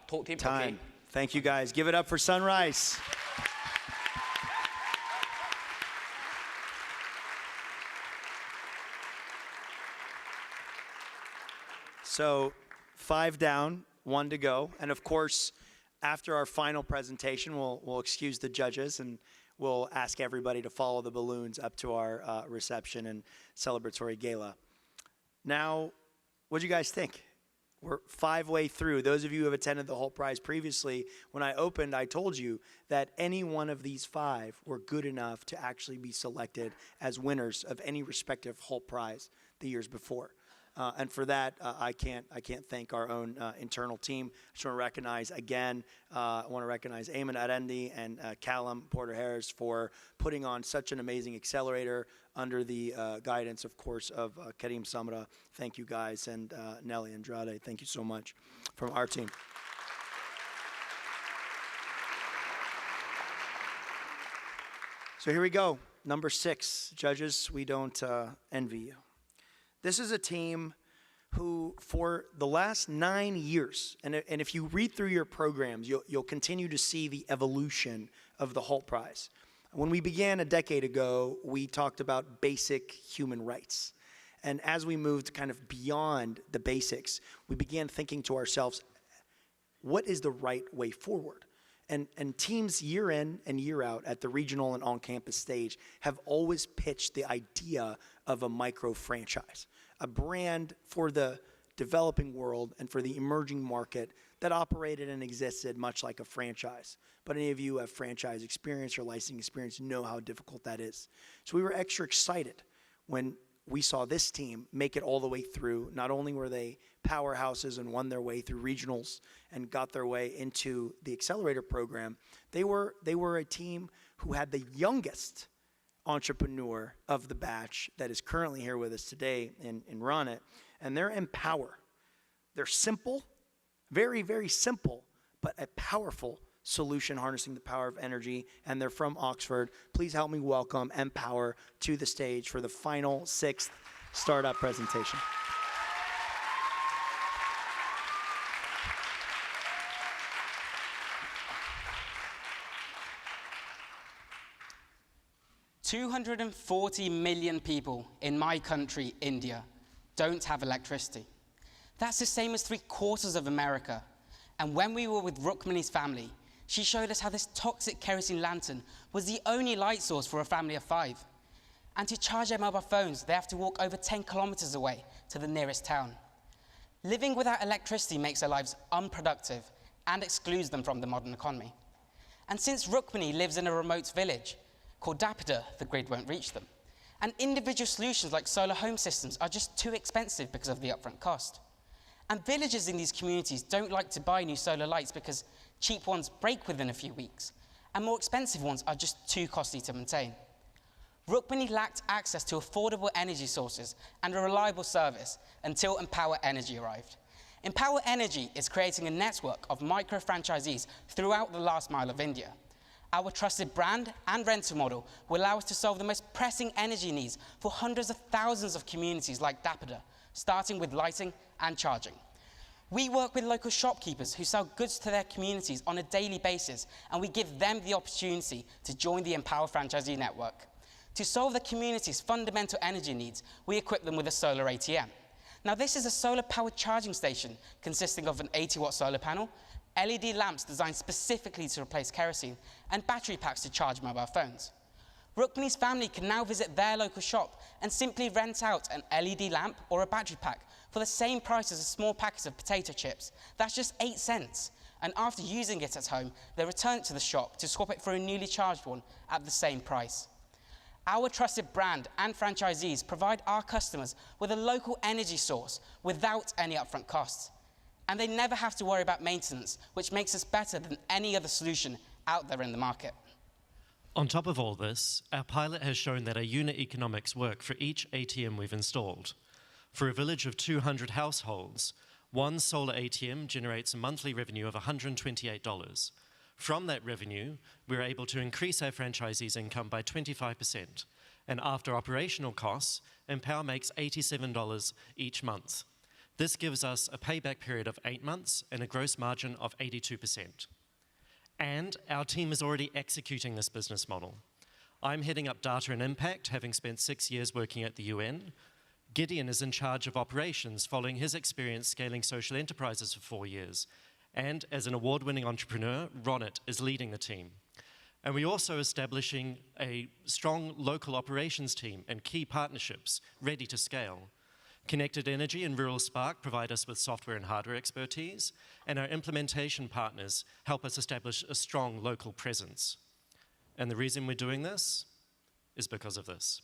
told him, Time. okay. Thank you, guys. Give it up for Sunrise. So 5 down, 1 to go. And of course, after our final presentation, we'll excuse the judges and we'll ask everybody to follow the balloons up to our reception and celebratory gala. Now, what do you guys think? We're 5 way through. Those of you who have attended the Hult Prize previously, when I opened, I told you that any one of these 5 were good enough to actually be selected as winners of any respective Hult Prize the years before. And for that, I can't thank our own internal team. I just want to recognize again, I want to recognize Eamon Arendi and Callum Porter-Harris for putting on such an amazing accelerator under the guidance, of course, of Karim Samra. Thank you guys, and Nelly Andrade. Thank you so much from our team. So here we go. Number 6, judges, we don't envy you. This is a team who, for the last 9 years, and if you read through your programs, you'll continue to see the evolution of the Hult Prize. When we began a decade ago, we talked about basic human rights. And as we moved kind of beyond the basics, we began thinking to ourselves, what is the right way forward? And teams year in and year out at the regional and on-campus stage have always pitched the idea of a micro-franchise, a brand for the developing world and for the emerging market that operated and existed much like a franchise. But any of you who have franchise experience or licensing experience know how difficult that is. So we were extra excited when we saw this team make it all the way through. Not only were they powerhouses and won their way through regionals and got their way into the accelerator program, they were a team who had the youngest entrepreneur of the batch that is currently here with us today and run it, and they're Empower. They're simple, very, very simple, but a powerful solution harnessing the power of energy, and they're from Oxford. Please help me welcome Empower to the stage for the final 6th startup presentation. $240 million people in my country, India, don't have electricity. That's the same as 3/4 of America. And when we were with Rukmini's family, she showed us how this toxic kerosene lantern was the only light source for a family of 5. And to charge their mobile phones, they have to walk over 10 kilometers away to the nearest town. Living without electricity makes their lives unproductive and excludes them from the modern economy. And since Rukmini lives in a remote village called Dapada, the grid won't reach them. And individual solutions like solar home systems are just too expensive because of the upfront cost. And villagers in these communities don't like to buy new solar lights because cheap ones break within a few weeks, and more expensive ones are just too costly to maintain. Rukmini lacked access to affordable energy sources and a reliable service until Empower Energy arrived. Empower Energy is creating a network of micro-franchisees throughout the last mile of India. Our trusted brand and rental model will allow us to solve the most pressing energy needs for hundreds of thousands of communities like Dapada, starting with lighting and charging. We work with local shopkeepers who sell goods to their communities on a daily basis, and we give them the opportunity to join the Empower Franchisee Network. To solve the community's fundamental energy needs, we equip them with a solar ATM. Now, this is a solar-powered charging station consisting of an 80-watt solar panel, LED lamps designed specifically to replace kerosene, and battery packs to charge mobile phones. Rukmini's family can now visit their local shop and simply rent out an LED lamp or a battery pack for the same price as a small packet of potato chips. That's just 8 cents. And after using it at home, they return it to the shop to swap it for a newly charged one at the same price. Our trusted brand and franchisees provide our customers with a local energy source without any upfront costs. And they never have to worry about maintenance, which makes us better than any other solution out there in the market. On top of all this, our pilot has shown that our unit economics work for each ATM we've installed. For a village of 200 households, one solar ATM generates a monthly revenue of $128. From that revenue, we're able to increase our franchisees' income by 25%. And after operational costs, Empower makes $87 each month. This gives us a payback period of 8 months and a gross margin of 82%. And our team is already executing this business model. I'm heading up data and impact, having spent 6 years working at the UN. Gideon is in charge of operations, following his experience scaling social enterprises for 4 years. And as an award-winning entrepreneur, Ronit is leading the team. And we're also establishing a strong local operations team and key partnerships ready to scale. Connected Energy and Rural Spark provide us with software and hardware expertise, and our implementation partners help us establish a strong local presence. And the reason we're doing this is because of this.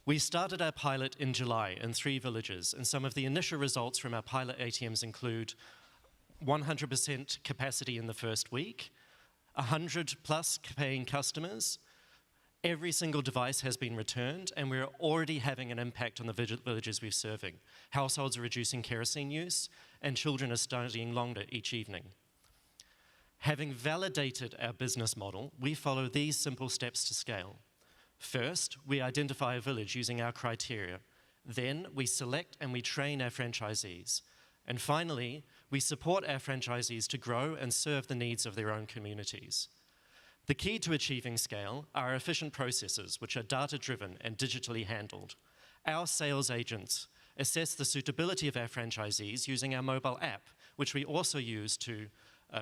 We started our pilot in July in 3 villages, and some of the initial results from our pilot ATMs include 100% capacity in the first week, 100+ paying customers. Every single device has been returned, and we're already having an impact on the villages we're serving. Households are reducing kerosene use, and children are studying longer each evening. Having validated our business model, we follow these simple steps to scale. First, we identify a village using our criteria. Then, we select and we train our franchisees. And finally, we support our franchisees to grow and serve the needs of their own communities. The key to achieving scale are efficient processes, which are data-driven and digitally handled. Our sales agents assess the suitability of our franchisees using our mobile app, which we also use to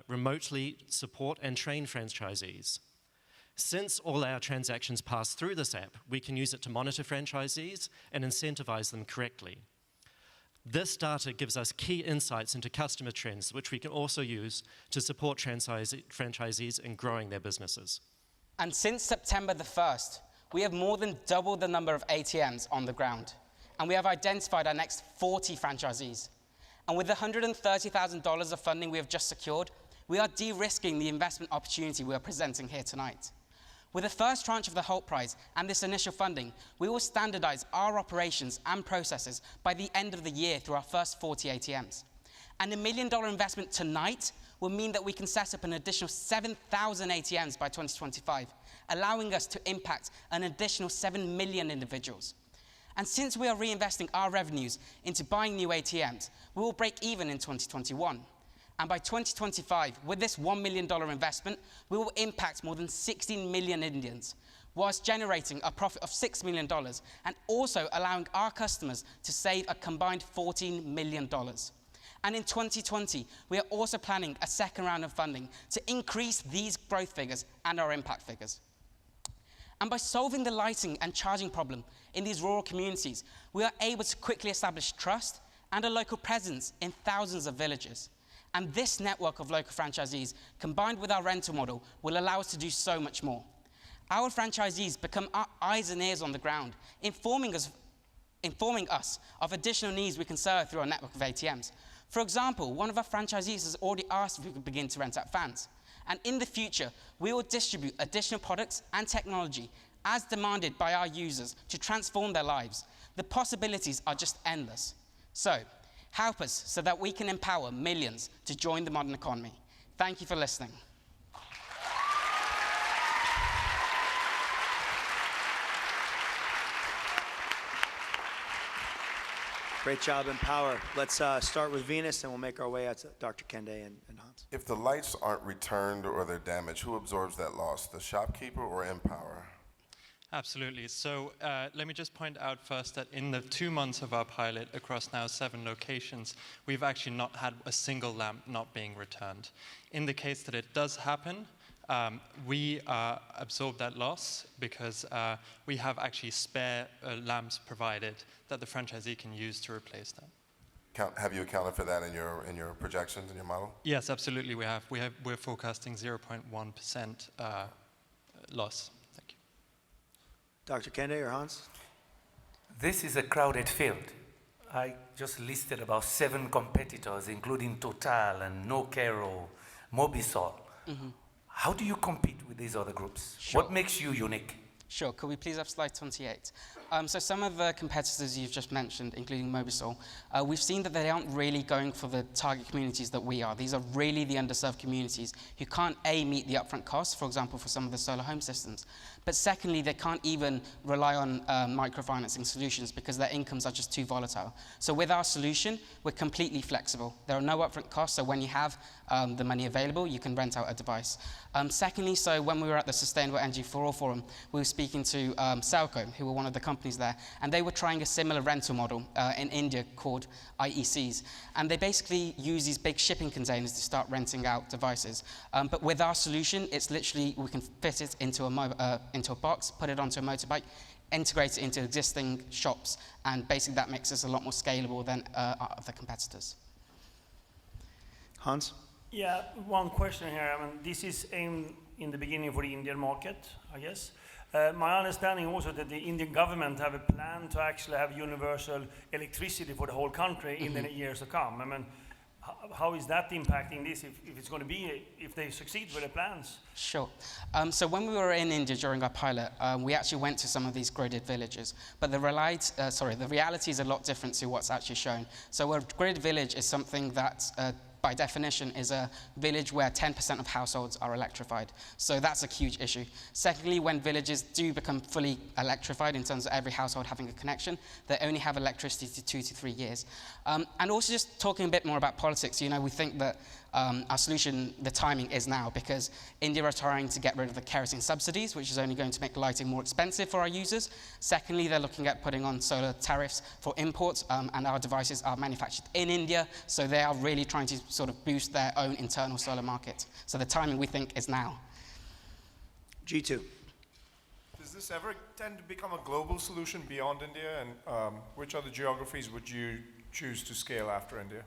remotely support and train franchisees. Since all our transactions pass through this app, we can use it to monitor franchisees and incentivize them correctly. This data gives us key insights into customer trends, which we can also use to support franchisees in growing their businesses. And since September the 1st, we have more than doubled the number of ATMs on the ground. And we have identified our next 40 franchisees. And with the $130,000 of funding we have just secured, we are de-risking the investment opportunity we are presenting here tonight. With the first tranche of the Hult Prize and this initial funding, we will standardize our operations and processes by the end of the year through our first 40 ATMs. And $1 million investment tonight will mean that we can set up an additional 7,000 ATMs by 2025, allowing us to impact an additional 7 million individuals. And since we are reinvesting our revenues into buying new ATMs, we will break even in 2021. And by 2025, with this $1 million investment, we will impact more than 16 million Indians, whilst generating a profit of $6 million and also allowing our customers to save a combined $14 million. And in 2020, we are also planning a second round of funding to increase these growth figures and our impact figures. And by solving the lighting and charging problem in these rural communities, we are able to quickly establish trust and a local presence in thousands of villages. And this network of local franchisees, combined with our rental model, will allow us to do so much more. Our franchisees become our eyes and ears on the ground, informing us of additional needs we can serve through our network of ATMs. For example, one of our franchisees has already asked if we could begin to rent out fans. And in the future, we will distribute additional products and technology as demanded by our users to transform their lives. The possibilities are just endless. So, help us so that we can empower millions to join the modern economy. Thank you for listening. Great job, Empower. Let's start with Venus, and we'll make our way out to Dr. Kende and Hans. If the lights aren't returned or they're damaged, who absorbs that loss, the shopkeeper or Empower? Absolutely. So let me just point out first that in the 2 months of our pilot across now 7 locations, we've actually not had a single lamp not being returned. In the case that it does happen, we absorb that loss because we have actually spare lamps provided that the franchisee can use to replace them. Have you accounted for that in your projections, in your model? Yes, absolutely we have. We're forecasting 0.1% loss. Thank you. Dr. Kende or Hans? This is a crowded field. I just listed about 7 competitors, including Total and Nokero, Mobisol. Mm-hmm. How do you compete with these other groups? Sure. What makes you unique? Sure, could we please have slide 28? So some of the competitors you've just mentioned, including Mobisol, we've seen that they aren't really going for the target communities that we are. These are really the underserved communities who can't, A, meet the upfront costs, for example, for some of the solar home systems, but secondly, they can't even rely on microfinancing solutions because their incomes are just too volatile. So with our solution, we're completely flexible. There are no upfront costs, so when you have the money available, you can rent out a device. Secondly, so when we were at the Sustainable Energy for All Forum, we were speaking to Selco, who were one of the companies there, and they were trying a similar rental model in India called IECs. And they basically use these big shipping containers to start renting out devices. But with our solution, it's literally, we can fit it into a box, put it onto a motorbike, integrate it into existing shops, and basically that makes us a lot more scalable than other competitors. Hans? Yeah, one question here. I mean, this is aimed in the beginning for the Indian market, I guess. My understanding also that the Indian government have a plan to actually have universal electricity for the whole country in the years to come. I mean, how is that impacting this if it's going to be, if they succeed with the plans? Sure. So when we were in India during our pilot, we actually went to some of these gridded villages, but the reality is a lot different to what's actually shown. So a gridded village is something that by definition, is a village where 10% of households are electrified. So that's a huge issue. Secondly, when villages do become fully electrified in terms of every household having a connection, they only have electricity to 2 to 3 years. And also just talking a bit more about politics, you know, we think that our solution, the timing is now, because India are trying to get rid of the kerosene subsidies, which is only going to make lighting more expensive for our users. Secondly, they're looking at putting on solar tariffs for imports, and our devices are manufactured in India, so they are really trying to sort of boost their own internal solar market. So the timing, we think, is now. G2. Does this ever tend to become a global solution beyond India, and which other geographies would you choose to scale after India?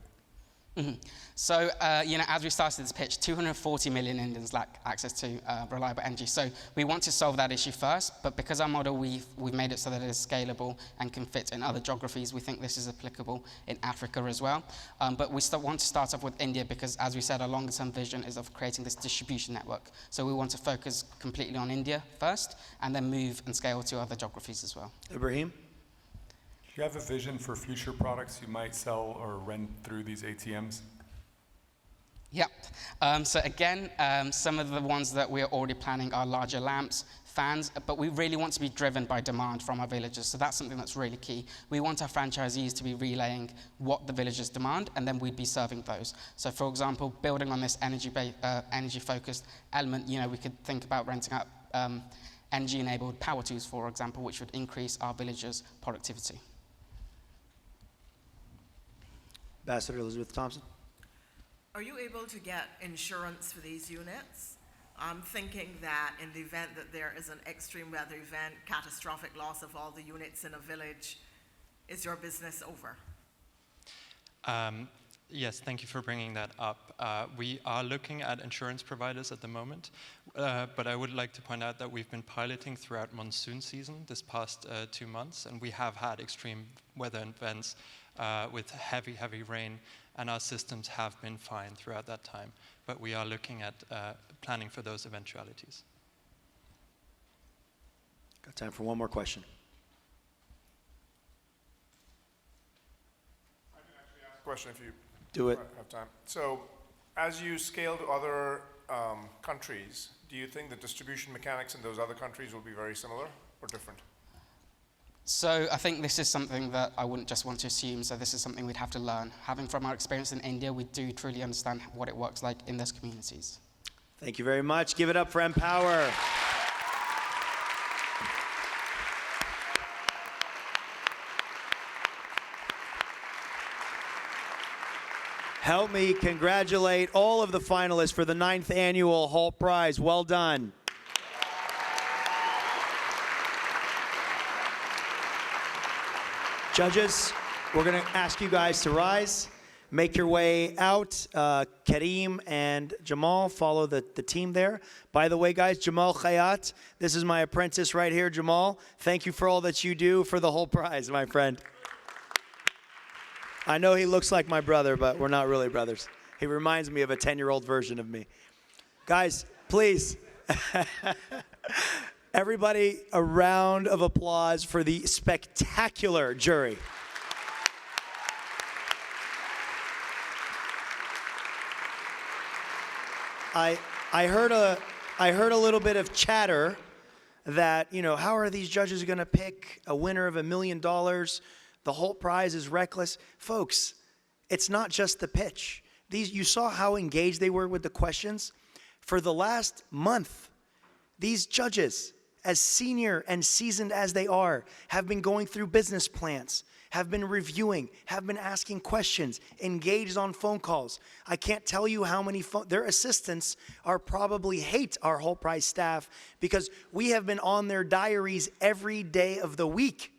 So, as we started this pitch, 240 million Indians lack access to reliable energy. So we want to solve that issue first, but because our model, we've made it so that it is scalable and can fit in other geographies, we think this is applicable in Africa as well. But we still want to start off with India because, as we said, our longer-term vision is of creating this distribution network. So we want to focus completely on India first, and then move and scale to other geographies as well. Ibrahim? Do you have a vision for future products you might sell or rent through these ATMs? Yep. So again, some of the ones that we're already planning are larger lamps, fans, but we really want to be driven by demand from our villagers. So that's something that's really key. We want our franchisees to be relaying what the villagers demand, and then we'd be serving those. So for example, building on this energy-focused element, we could think about renting out energy-enabled power tools, for example, which would increase our villagers' productivity. Ambassador Elizabeth Thompson. Are you able to get insurance for these units? I'm thinking that in the event that there is an extreme weather event, catastrophic loss of all the units in a village, is your business over? Yes, thank you for bringing that up. We are looking at insurance providers at the moment, but I would like to point out that we've been piloting throughout monsoon season this past 2 months, and we have had extreme weather events with heavy, heavy rain, and our systems have been fine throughout that time. But we are looking at planning for those eventualities. Got time for one more question. I can actually ask a question if you Do it. have time. So, as you scale to other countries, do you think the distribution mechanics in those other countries will be very similar or different? So I think this is something that I wouldn't just want to assume, so this is something we'd have to learn. Having from our experience in India, we do truly understand what it works like in those communities. Thank you very much. Give it up for Empower. Help me congratulate all of the finalists for the 9th annual Hult Prize. Well done. Judges, we're going to ask you guys to rise, make your way out. Kareem and Jamal, follow the team there. By the way, guys, Jamal Khayat, this is my apprentice right here, Jamal. Thank you for all that you do for the Hult Prize, my friend. I know he looks like my brother, but we're not really brothers. He reminds me of a 10-year-old version of me. Guys, please. Everybody, a round of applause for the spectacular jury. I heard a little bit of chatter that, how are these judges going to pick a winner of $1 million? The Hult Prize is reckless. Folks, it's not just the pitch. You saw how engaged they were with the questions. For the last month, these judges, as senior and seasoned as they are, have been going through business plans, have been reviewing, have been asking questions, engaged on phone calls. I can't tell you how many their assistants are probably hate our Hult Prize staff because we have been on their diaries every day of the week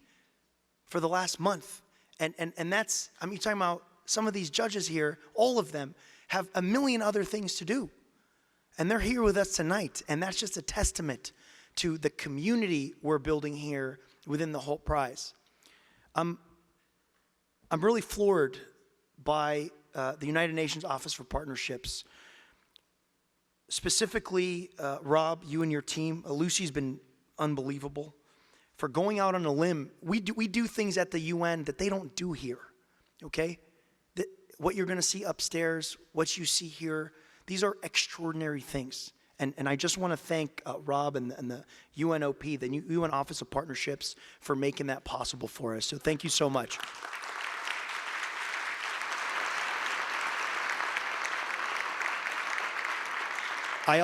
for the last month. And that's, you're talking about some of these judges here, all of them have a million other things to do. And they're here with us tonight. And that's just a testament to the community we're building here within the Hult Prize. I'm really floored by the United Nations Office for Partnerships. Specifically, Rob, you and your team, Lucy's been unbelievable for going out on a limb. We do things at the UN that they don't do here, okay? What you're gonna see upstairs, what you see here, these are extraordinary things. And I just want to thank Rob and the UNOP, the UN Office of Partnerships, for making that possible for us. So thank you so much. I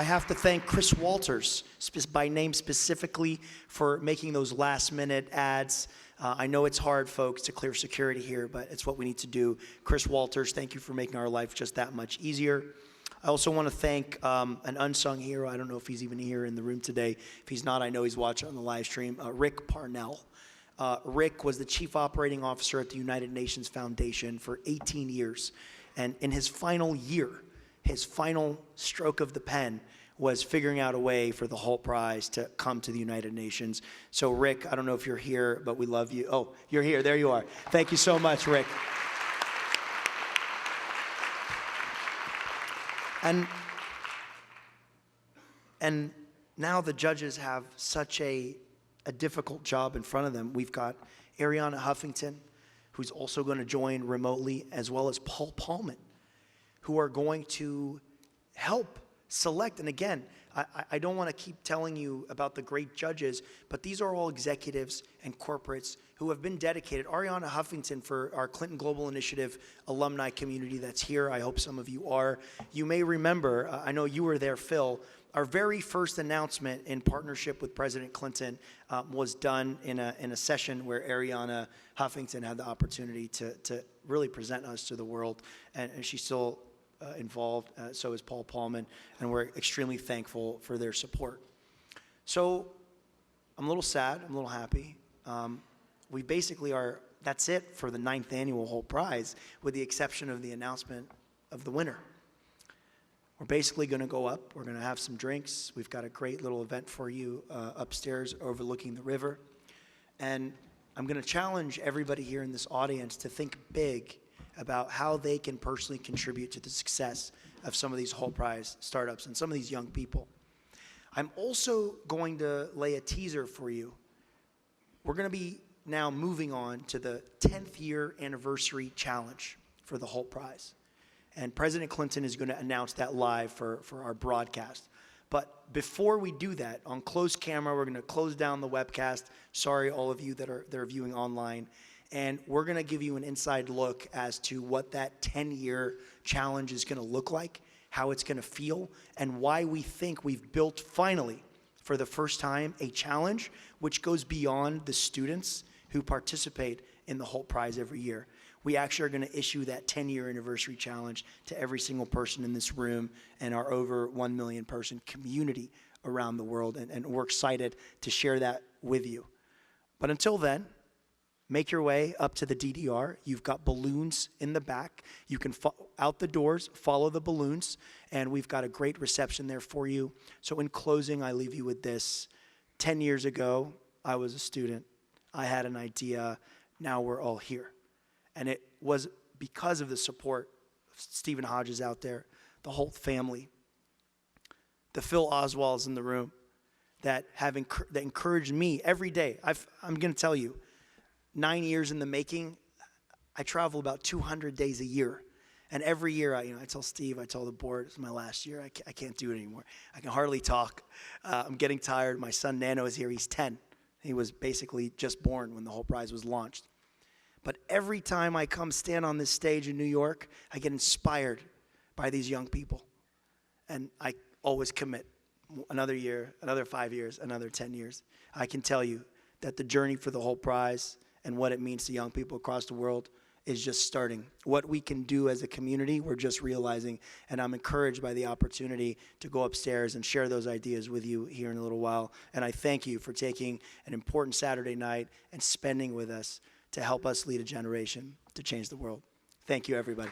have to thank Chris Walters, by name specifically, for making those last-minute ads. I know it's hard, folks, to clear security here, but it's what we need to do. Chris Walters, thank you for making our life just that much easier. I also want to thank an unsung hero. I don't know if he's even here in the room today. If he's not, I know he's watching on the live stream. Rick Parnell. Rick was the Chief Operating Officer at the United Nations Foundation for 18 years. And in his final year, his final stroke of the pen was figuring out a way for the Hult Prize to come to the United Nations. So Rick, I don't know if you're here, but we love you. Oh, you're here. There you are. Thank you so much, Rick. And now the judges have such a difficult job in front of them. We've got Ariana Huffington, who's also going to join remotely, as well as Paul Paulman, who are going to help select. And again, I don't want to keep telling you about the great judges, but these are all executives and corporates who have been dedicated. Ariana Huffington for our Clinton Global Initiative alumni community that's here. I hope some of you are. You may remember, I know you were there, Phil, our very first announcement in partnership with President Clinton was done in a session where Ariana Huffington had the opportunity to really present us to the world, and she's still involved, so is Paul Paulman, and we're extremely thankful for their support. So I'm a little sad, I'm a little happy. We basically are, that's it for the 9th annual Hult Prize, with the exception of the announcement of the winner. We're basically going to go up, we're going to have some drinks, we've got a great little event for you upstairs overlooking the river, and I'm going to challenge everybody here in this audience to think big about how they can personally contribute to the success of some of these Hult Prize startups and some of these young people. I'm also going to lay a teaser for you. We're going to be now moving on to the 10th year anniversary challenge for the Hult Prize. And President Clinton is going to announce that live for our broadcast. But before we do that, on closed camera, we're going to close down the webcast. Sorry, all of you that are viewing online. And we're going to give you an inside look as to what that 10-year challenge is going to look like, how it's going to feel, and why we think we've built, finally, for the first time, a challenge which goes beyond the students who participate in the Hult Prize every year. We actually are going to issue that 10-year anniversary challenge to every single person in this room and our over 1 million person community around the world. And we're excited to share that with you. But until then, make your way up to the DDR. You've got balloons in the back. You can, out the doors, follow the balloons. And we've got a great reception there for you. So in closing, I leave you with this. 10 years ago, I was a student. I had an idea. Now we're all here. And it was because of the support of Stephen Hodges out there, the Hult family, the Phil Oswalds in the room that that encouraged me every day. I'm going to tell you, 9 years in the making, I travel about 200 days a year. And every year, I tell Steve, I tell the board, it's my last year. I can't do it anymore. I can hardly talk. I'm getting tired. My son Nano is here. He's 10. He was basically just born when the Hult Prize was launched. But every time I come stand on this stage in New York, I get inspired by these young people. And I always commit another year, another 5 years, another 10 years. I can tell you that the journey for the Hult Prize and what it means to young people across the world is just starting. What we can do as a community, we're just realizing, and I'm encouraged by the opportunity to go upstairs and share those ideas with you here in a little while. And I thank you for taking an important Saturday night and spending with us to help us lead a generation to change the world. Thank you, everybody.